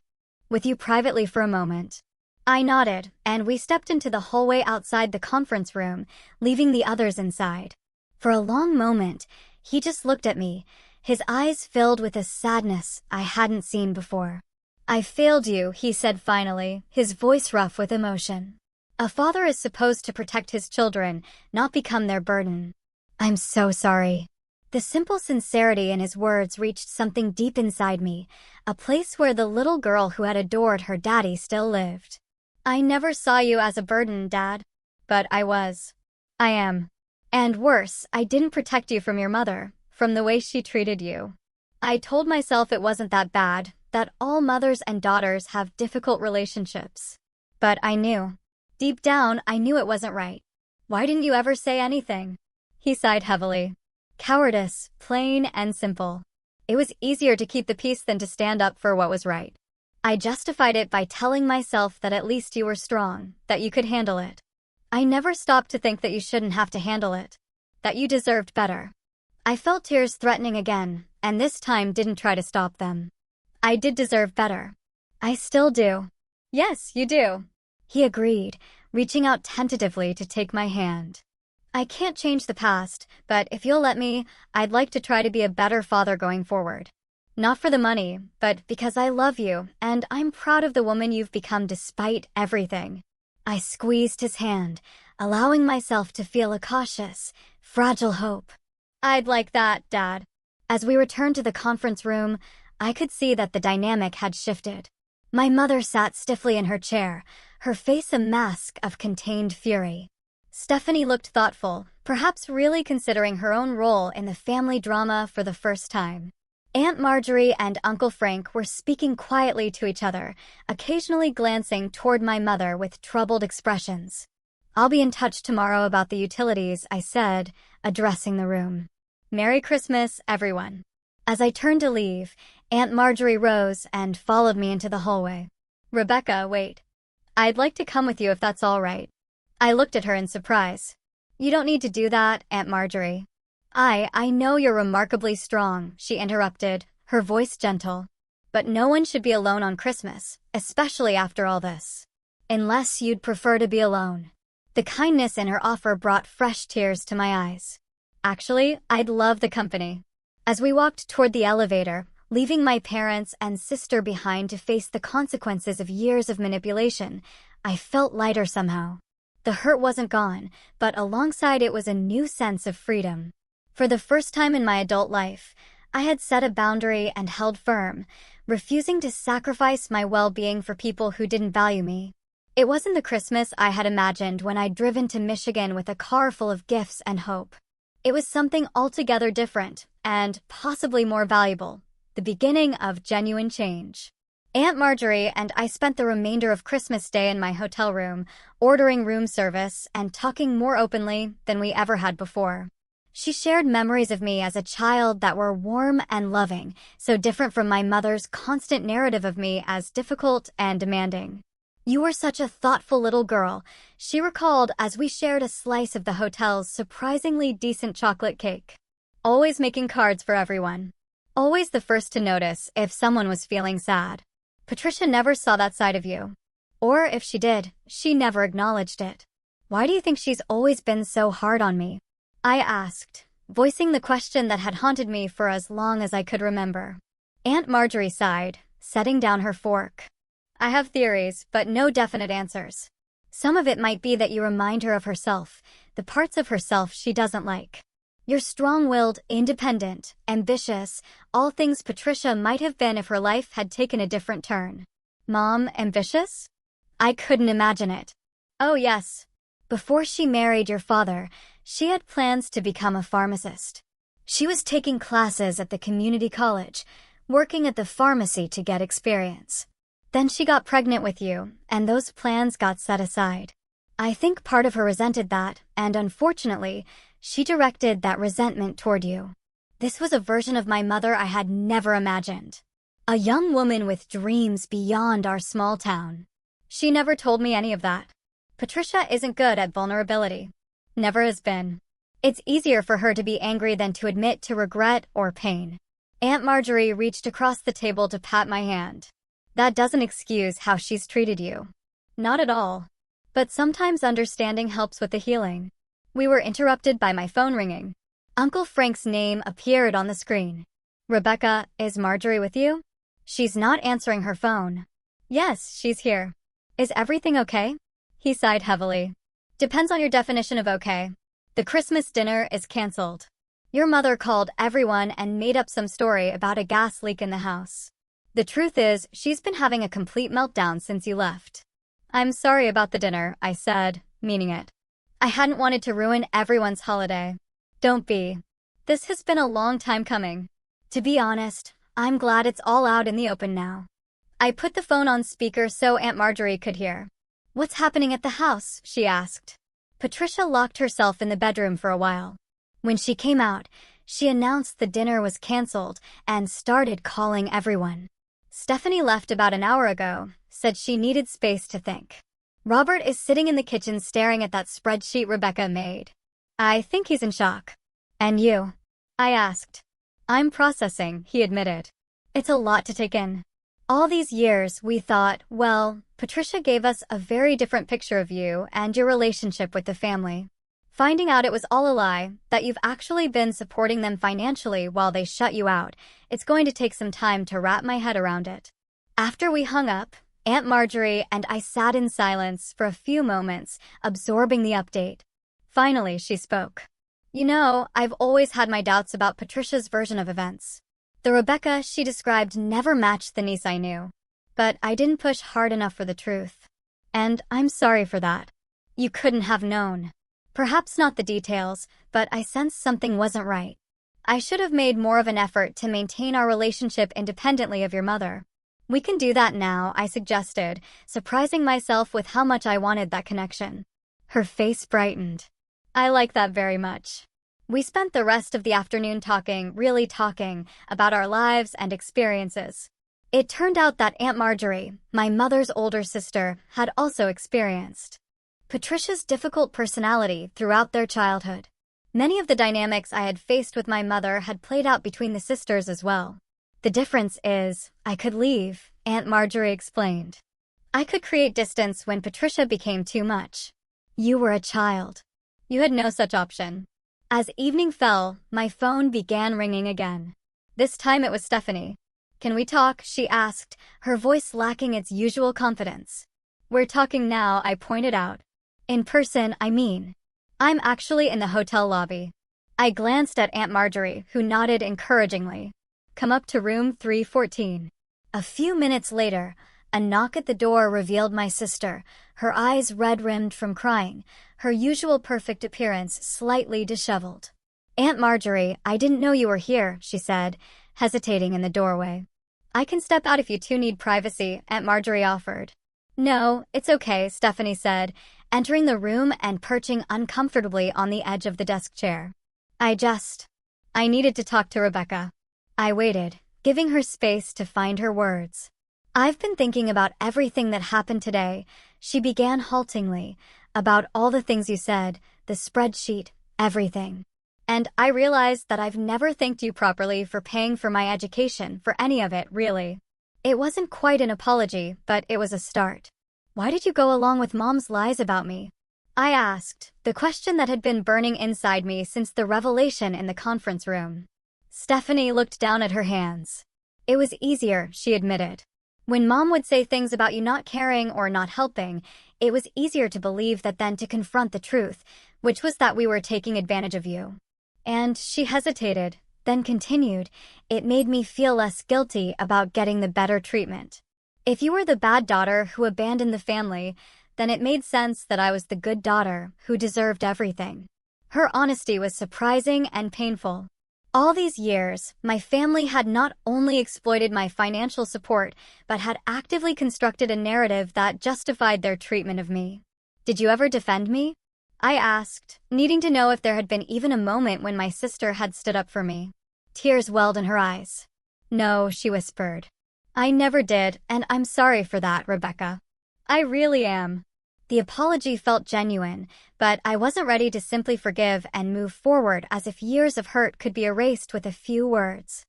with you privately for a moment? I nodded, and we stepped into the hallway outside the conference room, leaving the others inside. For a long moment, he just looked at me, his eyes filled with a sadness I hadn't seen before. I failed you, he said finally, his voice rough with emotion. A father is supposed to protect his children, not become their burden. I'm so sorry. The simple sincerity in his words reached something deep inside me, a place where the little girl who had adored her daddy still lived. I never saw you as a burden, Dad. But I was. I am. And worse, I didn't protect you from your mother, from the way she treated you. I told myself it wasn't that bad, that all mothers and daughters have difficult relationships. But I knew. Deep down, I knew it wasn't right. Why didn't you ever say anything? He sighed heavily. Cowardice, plain and simple. It was easier to keep the peace than to stand up for what was right. I justified it by telling myself that at least you were strong, that you could handle it. I never stopped to think that you shouldn't have to handle it, that you deserved better. I felt tears threatening again, and this time didn't try to stop them. I did deserve better. I still do. Yes, you do. He agreed, reaching out tentatively to take my hand. I can't change the past, but if you'll let me, I'd like to try to be a better father going forward. Not for the money, but because I love you, and I'm proud of the woman you've become despite everything. I squeezed his hand, allowing myself to feel a cautious, fragile hope. I'd like that, Dad. As we returned to the conference room, I could see that the dynamic had shifted. My mother sat stiffly in her chair, her face a mask of contained fury. Stephanie looked thoughtful, perhaps really considering her own role in the family drama for the first time. Aunt Marjorie and Uncle Frank were speaking quietly to each other, occasionally glancing toward my mother with troubled expressions. I'll be in touch tomorrow about the utilities, I said, addressing the room. Merry Christmas, everyone. As I turned to leave, Aunt Marjorie rose and followed me into the hallway. Rebecca, wait. I'd like to come with you if that's all right. I looked at her in surprise. You don't need to do that, Aunt Marjorie. I know you're remarkably strong, she interrupted, her voice gentle. But no one should be alone on Christmas, especially after all this. Unless you'd prefer to be alone. The kindness in her offer brought fresh tears to my eyes. Actually, I'd love the company. As we walked toward the elevator, leaving my parents and sister behind to face the consequences of years of manipulation, I felt lighter somehow. The hurt wasn't gone, but alongside it was a new sense of freedom. For the first time in my adult life, I had set a boundary and held firm, refusing to sacrifice my well-being for people who didn't value me. It wasn't the Christmas I had imagined when I'd driven to Michigan with a car full of gifts and hope. It was something altogether different, and possibly more valuable, the beginning of genuine change. Aunt Marjorie and I spent the remainder of Christmas Day in my hotel room, ordering room service and talking more openly than we ever had before. She shared memories of me as a child that were warm and loving, so different from my mother's constant narrative of me as difficult and demanding. You were such a thoughtful little girl, she recalled as we shared a slice of the hotel's surprisingly decent chocolate cake. Always making cards for everyone. Always the first to notice if someone was feeling sad. Patricia never saw that side of you. Or if she did, she never acknowledged it. Why do you think she's always been so hard on me? I asked, voicing the question that had haunted me for as long as I could remember. Aunt Marjorie sighed, setting down her fork. I have theories, but no definite answers. Some of it might be that you remind her of herself, the parts of herself she doesn't like. You're strong-willed, independent, ambitious, all things Patricia might have been if her life had taken a different turn. Mom, ambitious? I couldn't imagine it. Oh yes. Before she married your father, she had plans to become a pharmacist. She was taking classes at the community college, working at the pharmacy to get experience. Then she got pregnant with you, and those plans got set aside. I think part of her resented that, and unfortunately, she directed that resentment toward you. This was a version of my mother I had never imagined. A young woman with dreams beyond our small town. She never told me any of that. Patricia isn't good at vulnerability. Never has been. It's easier for her to be angry than to admit to regret or pain. Aunt Marjorie reached across the table to pat my hand. That doesn't excuse how she's treated you. Not at all. But sometimes understanding helps with the healing. We were interrupted by my phone ringing. Uncle Frank's name appeared on the screen. Rebecca, is Marjorie with you? She's not answering her phone. Yes, she's here. Is everything okay? He sighed heavily. Depends on your definition of okay. The Christmas dinner is canceled. Your mother called everyone and made up some story about a gas leak in the house. The truth is, she's been having a complete meltdown since you left. I'm sorry about the dinner, I said, meaning it. I hadn't wanted to ruin everyone's holiday. Don't be. This has been a long time coming. To be honest, I'm glad it's all out in the open now. I put the phone on speaker so Aunt Marjorie could hear. What's happening at the house? She asked. Patricia locked herself in the bedroom for a while. When she came out, she announced the dinner was canceled and started calling everyone. Stephanie left about an hour ago, said she needed space to think. Robert is sitting in the kitchen staring at that spreadsheet Rebecca made. I think he's in shock. And you? I asked. I'm processing, he admitted. It's a lot to take in. All these years, we thought, well, Patricia gave us a very different picture of you and your relationship with the family. Finding out it was all a lie, that you've actually been supporting them financially while they shut you out, it's going to take some time to wrap my head around it. After we hung up, Aunt Marjorie and I sat in silence for a few moments, absorbing the update. Finally, she spoke. You know, I've always had my doubts about Patricia's version of events. The Rebecca she described never matched the niece I knew. But I didn't push hard enough for the truth. And I'm sorry for that. You couldn't have known. Perhaps not the details, but I sensed something wasn't right. I should have made more of an effort to maintain our relationship independently of your mother. We can do that now, I suggested, surprising myself with how much I wanted that connection. Her face brightened. I like that very much. We spent the rest of the afternoon really talking, about our lives and experiences. It turned out that Aunt Marjorie, my mother's older sister, had also experienced Patricia's difficult personality throughout their childhood. Many of the dynamics I had faced with my mother had played out between the sisters as well. The difference is, I could leave, Aunt Marjorie explained. I could create distance when Patricia became too much. You were a child. You had no such option. As evening fell, my phone began ringing again. This time it was Stephanie. Can we talk? She asked, her voice lacking its usual confidence. We're talking now, I pointed out. In person, I mean. I'm actually in the hotel lobby. I glanced at Aunt Marjorie, who nodded encouragingly. Come up to room 314. A few minutes later, a knock at the door revealed my sister, her eyes red-rimmed from crying, her usual perfect appearance slightly disheveled. Aunt Marjorie, I didn't know you were here, she said, hesitating in the doorway. I can step out if you two need privacy, Aunt Marjorie offered. No, it's okay, Stephanie said, entering the room and perching uncomfortably on the edge of the desk chair. I needed to talk to Rebecca. I waited, giving her space to find her words. I've been thinking about everything that happened today, she began haltingly, about all the things you said, the spreadsheet, everything. And I realized that I've never thanked you properly for paying for my education, for any of it, really. It wasn't quite an apology, but it was a start. Why did you go along with Mom's lies about me? I asked, the question that had been burning inside me since the revelation in the conference room. Stephanie looked down at her hands. It was easier, she admitted. When Mom would say things about you not caring or not helping, it was easier to believe that than to confront the truth, which was that we were taking advantage of you. And she hesitated, then continued, it made me feel less guilty about getting the better treatment. If you were the bad daughter who abandoned the family, then it made sense that I was the good daughter who deserved everything. Her honesty was surprising and painful. All these years, my family had not only exploited my financial support, but had actively constructed a narrative that justified their treatment of me. Did you ever defend me? I asked, needing to know if there had been even a moment when my sister had stood up for me. Tears welled in her eyes. No, she whispered. I never did, and I'm sorry for that, Rebecca. I really am. The apology felt genuine, but I wasn't ready to simply forgive and move forward as if years of hurt could be erased with a few words.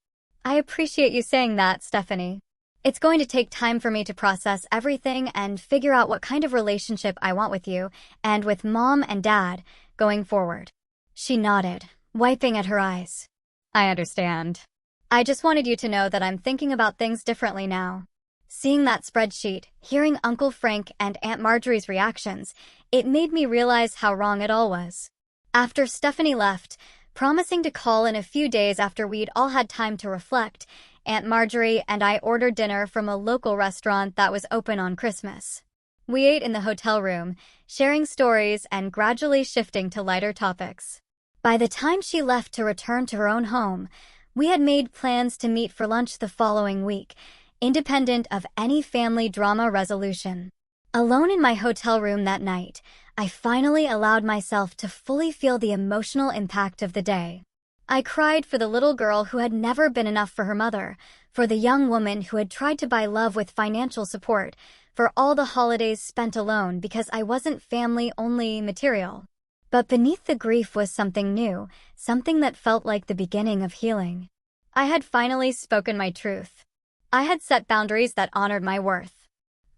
I appreciate you saying that, Stephanie. It's going to take time for me to process everything and figure out what kind of relationship I want with you and with Mom and Dad going forward. She nodded, wiping at her eyes. I understand. I just wanted you to know that I'm thinking about things differently now. Seeing that spreadsheet, hearing Uncle Frank and Aunt Marjorie's reactions, it made me realize how wrong it all was. After Stephanie left, promising to call in a few days after we'd all had time to reflect, Aunt Marjorie and I ordered dinner from a local restaurant that was open on Christmas. We ate in the hotel room, sharing stories and gradually shifting to lighter topics. By the time she left to return to her own home, we had made plans to meet for lunch the following week, independent of any family drama resolution. Alone in my hotel room that night, I finally allowed myself to fully feel the emotional impact of the day. I cried for the little girl who had never been enough for her mother, for the young woman who had tried to buy love with financial support, for all the holidays spent alone because I wasn't family-only material. But beneath the grief was something new, something that felt like the beginning of healing. I had finally spoken my truth. I had set boundaries that honored my worth.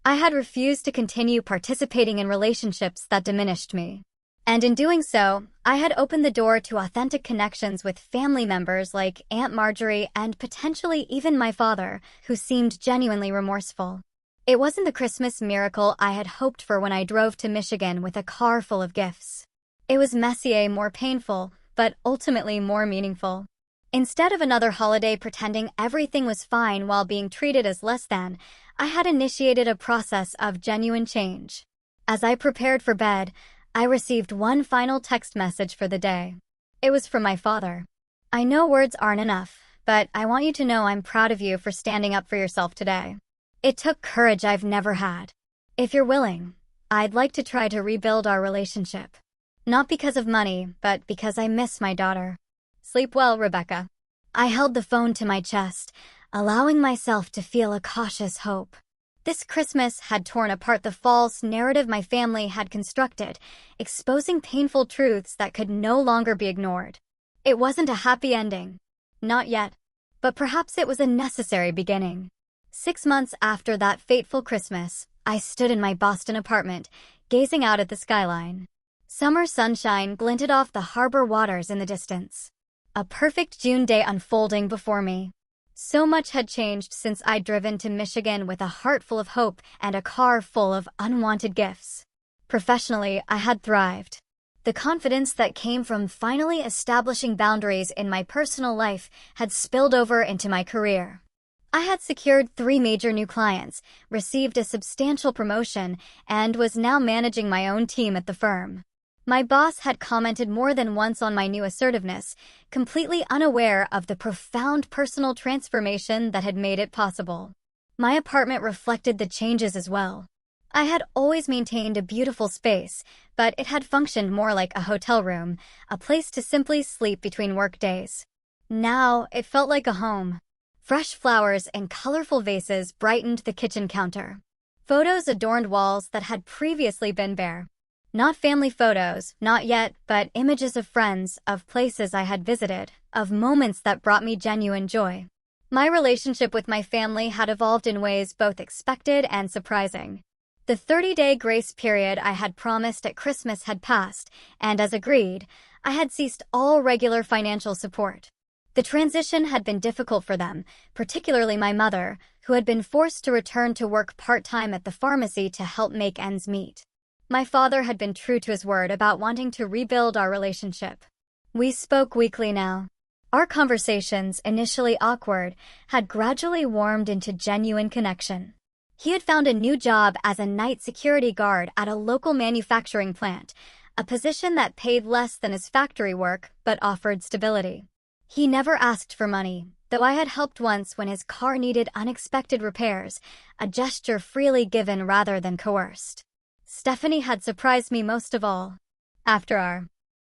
I had refused to continue participating in relationships that diminished me. And in doing so, I had opened the door to authentic connections with family members like Aunt Marjorie and potentially even my father, who seemed genuinely remorseful. It wasn't the Christmas miracle I had hoped for when I drove to Michigan with a car full of gifts. It was messier, more painful, but ultimately more meaningful. Instead of another holiday pretending everything was fine while being treated as less than, I had initiated a process of genuine change. As I prepared for bed, I received one final text message for the day. It was from my father. I know words aren't enough, but I want you to know I'm proud of you for standing up for yourself today. It took courage I've never had. If you're willing, I'd like to try to rebuild our relationship. Not because of money, but because I miss my daughter. Sleep well, Rebecca. I held the phone to my chest, allowing myself to feel a cautious hope. This Christmas had torn apart the false narrative my family had constructed, exposing painful truths that could no longer be ignored. It wasn't a happy ending. Not yet. But perhaps it was a necessary beginning. 6 months after that fateful Christmas, I stood in my Boston apartment, gazing out at the skyline. Summer sunshine glinted off the harbor waters in the distance. A perfect June day unfolding before me. So much had changed since I'd driven to Michigan with a heart full of hope and a car full of unwanted gifts. Professionally, I had thrived. The confidence that came from finally establishing boundaries in my personal life had spilled over into my career. I had secured 3 major new clients, received a substantial promotion, and was now managing my own team at the firm. My boss had commented more than once on my new assertiveness, completely unaware of the profound personal transformation that had made it possible. My apartment reflected the changes as well. I had always maintained a beautiful space, but it had functioned more like a hotel room, a place to simply sleep between work days. Now, it felt like a home. Fresh flowers and colorful vases brightened the kitchen counter. Photos adorned walls that had previously been bare. Not family photos, not yet, but images of friends, of places I had visited, of moments that brought me genuine joy. My relationship with my family had evolved in ways both expected and surprising. The 30-day grace period I had promised at Christmas had passed, and as agreed, I had ceased all regular financial support. The transition had been difficult for them, particularly my mother, who had been forced to return to work part-time at the pharmacy to help make ends meet. My father had been true to his word about wanting to rebuild our relationship. We spoke weekly now. Our conversations, initially awkward, had gradually warmed into genuine connection. He had found a new job as a night security guard at a local manufacturing plant, a position that paid less than his factory work but offered stability. He never asked for money, though I had helped once when his car needed unexpected repairs, a gesture freely given rather than coerced. Stephanie had surprised me most of all. After our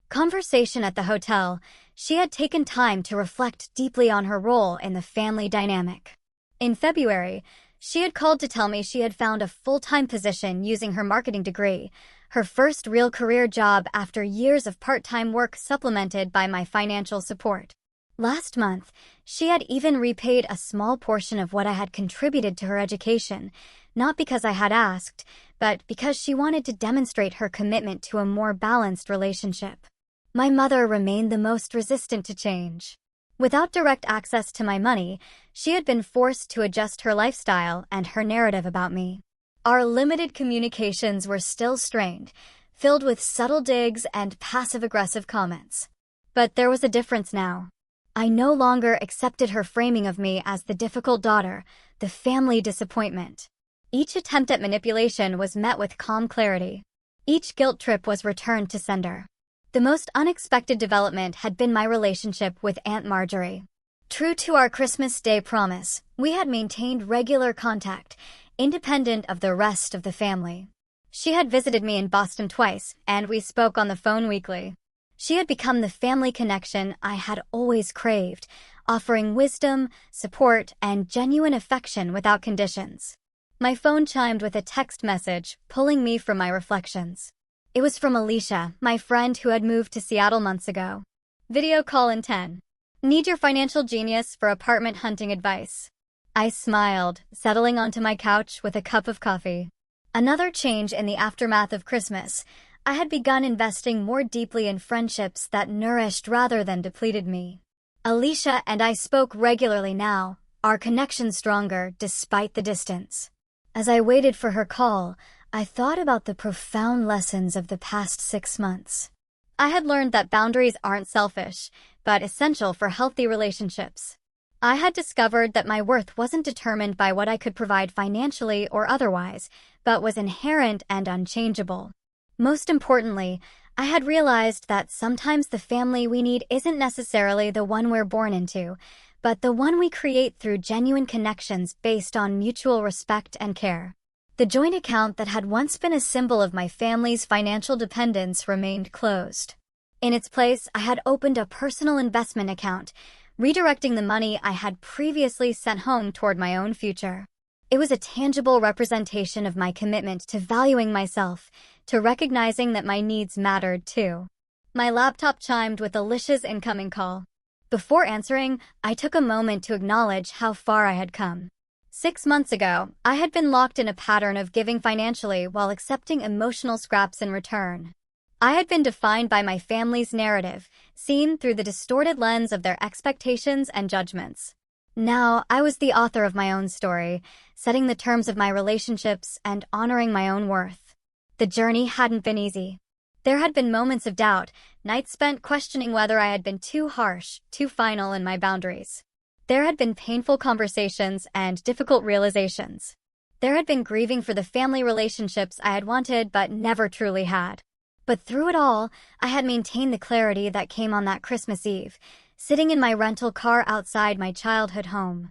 conversation at the hotel, she had taken time to reflect deeply on her role in the family dynamic. In February, she had called to tell me she had found a full-time position using her marketing degree, her first real career job after years of part-time work supplemented by my financial support. Last month, she had even repaid a small portion of what I had contributed to her education, not because I had asked, but because she wanted to demonstrate her commitment to a more balanced relationship. My mother remained the most resistant to change. Without direct access to my money, she had been forced to adjust her lifestyle and her narrative about me. Our limited communications were still strained, filled with subtle digs and passive-aggressive comments. But there was a difference now. I no longer accepted her framing of me as the difficult daughter, the family disappointment. Each attempt at manipulation was met with calm clarity. Each guilt trip was returned to sender. The most unexpected development had been my relationship with Aunt Marjorie. True to our Christmas Day promise, we had maintained regular contact, independent of the rest of the family. She had visited me in Boston twice, and we spoke on the phone weekly. She had become the family connection I had always craved, offering wisdom, support, and genuine affection without conditions. My phone chimed with a text message, pulling me from my reflections. It was from Alicia, my friend who had moved to Seattle months ago. Video call in 10. Need your financial genius for apartment hunting advice. I smiled, settling onto my couch with a cup of coffee. Another change in the aftermath of Christmas. I had begun investing more deeply in friendships that nourished rather than depleted me. Alicia and I spoke regularly now, our connection stronger despite the distance. As I waited for her call, I thought about the profound lessons of the past 6 months. I had learned that boundaries aren't selfish, but essential for healthy relationships. I had discovered that my worth wasn't determined by what I could provide financially or otherwise, but was inherent and unchangeable. Most importantly, I had realized that sometimes the family we need isn't necessarily the one we're born into, but the one we create through genuine connections based on mutual respect and care. The joint account that had once been a symbol of my family's financial dependence remained closed. In its place, I had opened a personal investment account, redirecting the money I had previously sent home toward my own future. It was a tangible representation of my commitment to valuing myself, to recognizing that my needs mattered too. My laptop chimed with Alicia's incoming call. Before answering, I took a moment to acknowledge how far I had come. 6 months ago, I had been locked in a pattern of giving financially while accepting emotional scraps in return. I had been defined by my family's narrative, seen through the distorted lens of their expectations and judgments. Now, I was the author of my own story, setting the terms of my relationships and honoring my own worth. The journey hadn't been easy. There had been moments of doubt, nights spent questioning whether I had been too harsh, too final in my boundaries. There had been painful conversations and difficult realizations. There had been grieving for the family relationships I had wanted but never truly had. But through it all, I had maintained the clarity that came on that Christmas Eve, sitting in my rental car outside my childhood home.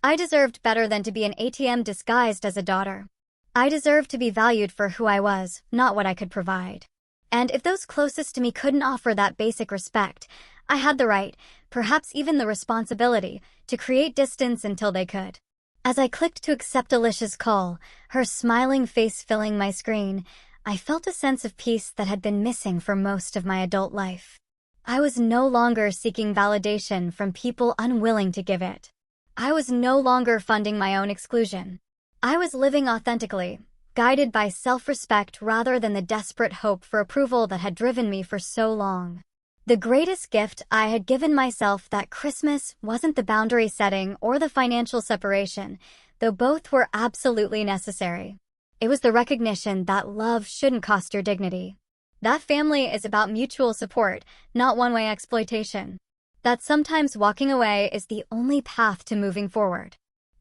I deserved better than to be an ATM disguised as a daughter. I deserved to be valued for who I was, not what I could provide. And if those closest to me couldn't offer that basic respect, I had the right, perhaps even the responsibility, to create distance until they could. As I clicked to accept Alicia's call, her smiling face filling my screen, I felt a sense of peace that had been missing for most of my adult life. I was no longer seeking validation from people unwilling to give it. I was no longer funding my own exclusion. I was living authentically, guided by self-respect rather than the desperate hope for approval that had driven me for so long. The greatest gift I had given myself that Christmas wasn't the boundary setting or the financial separation, though both were absolutely necessary. It was the recognition that love shouldn't cost your dignity. That family is about mutual support, not one-way exploitation. That sometimes walking away is the only path to moving forward.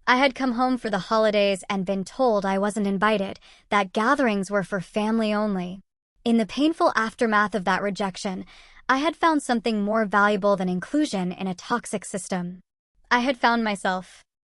I had come home for the holidays and been told I wasn't invited, that gatherings were for family only. In the painful aftermath of that rejection, I had found something more valuable than inclusion in a toxic system. I had found myself.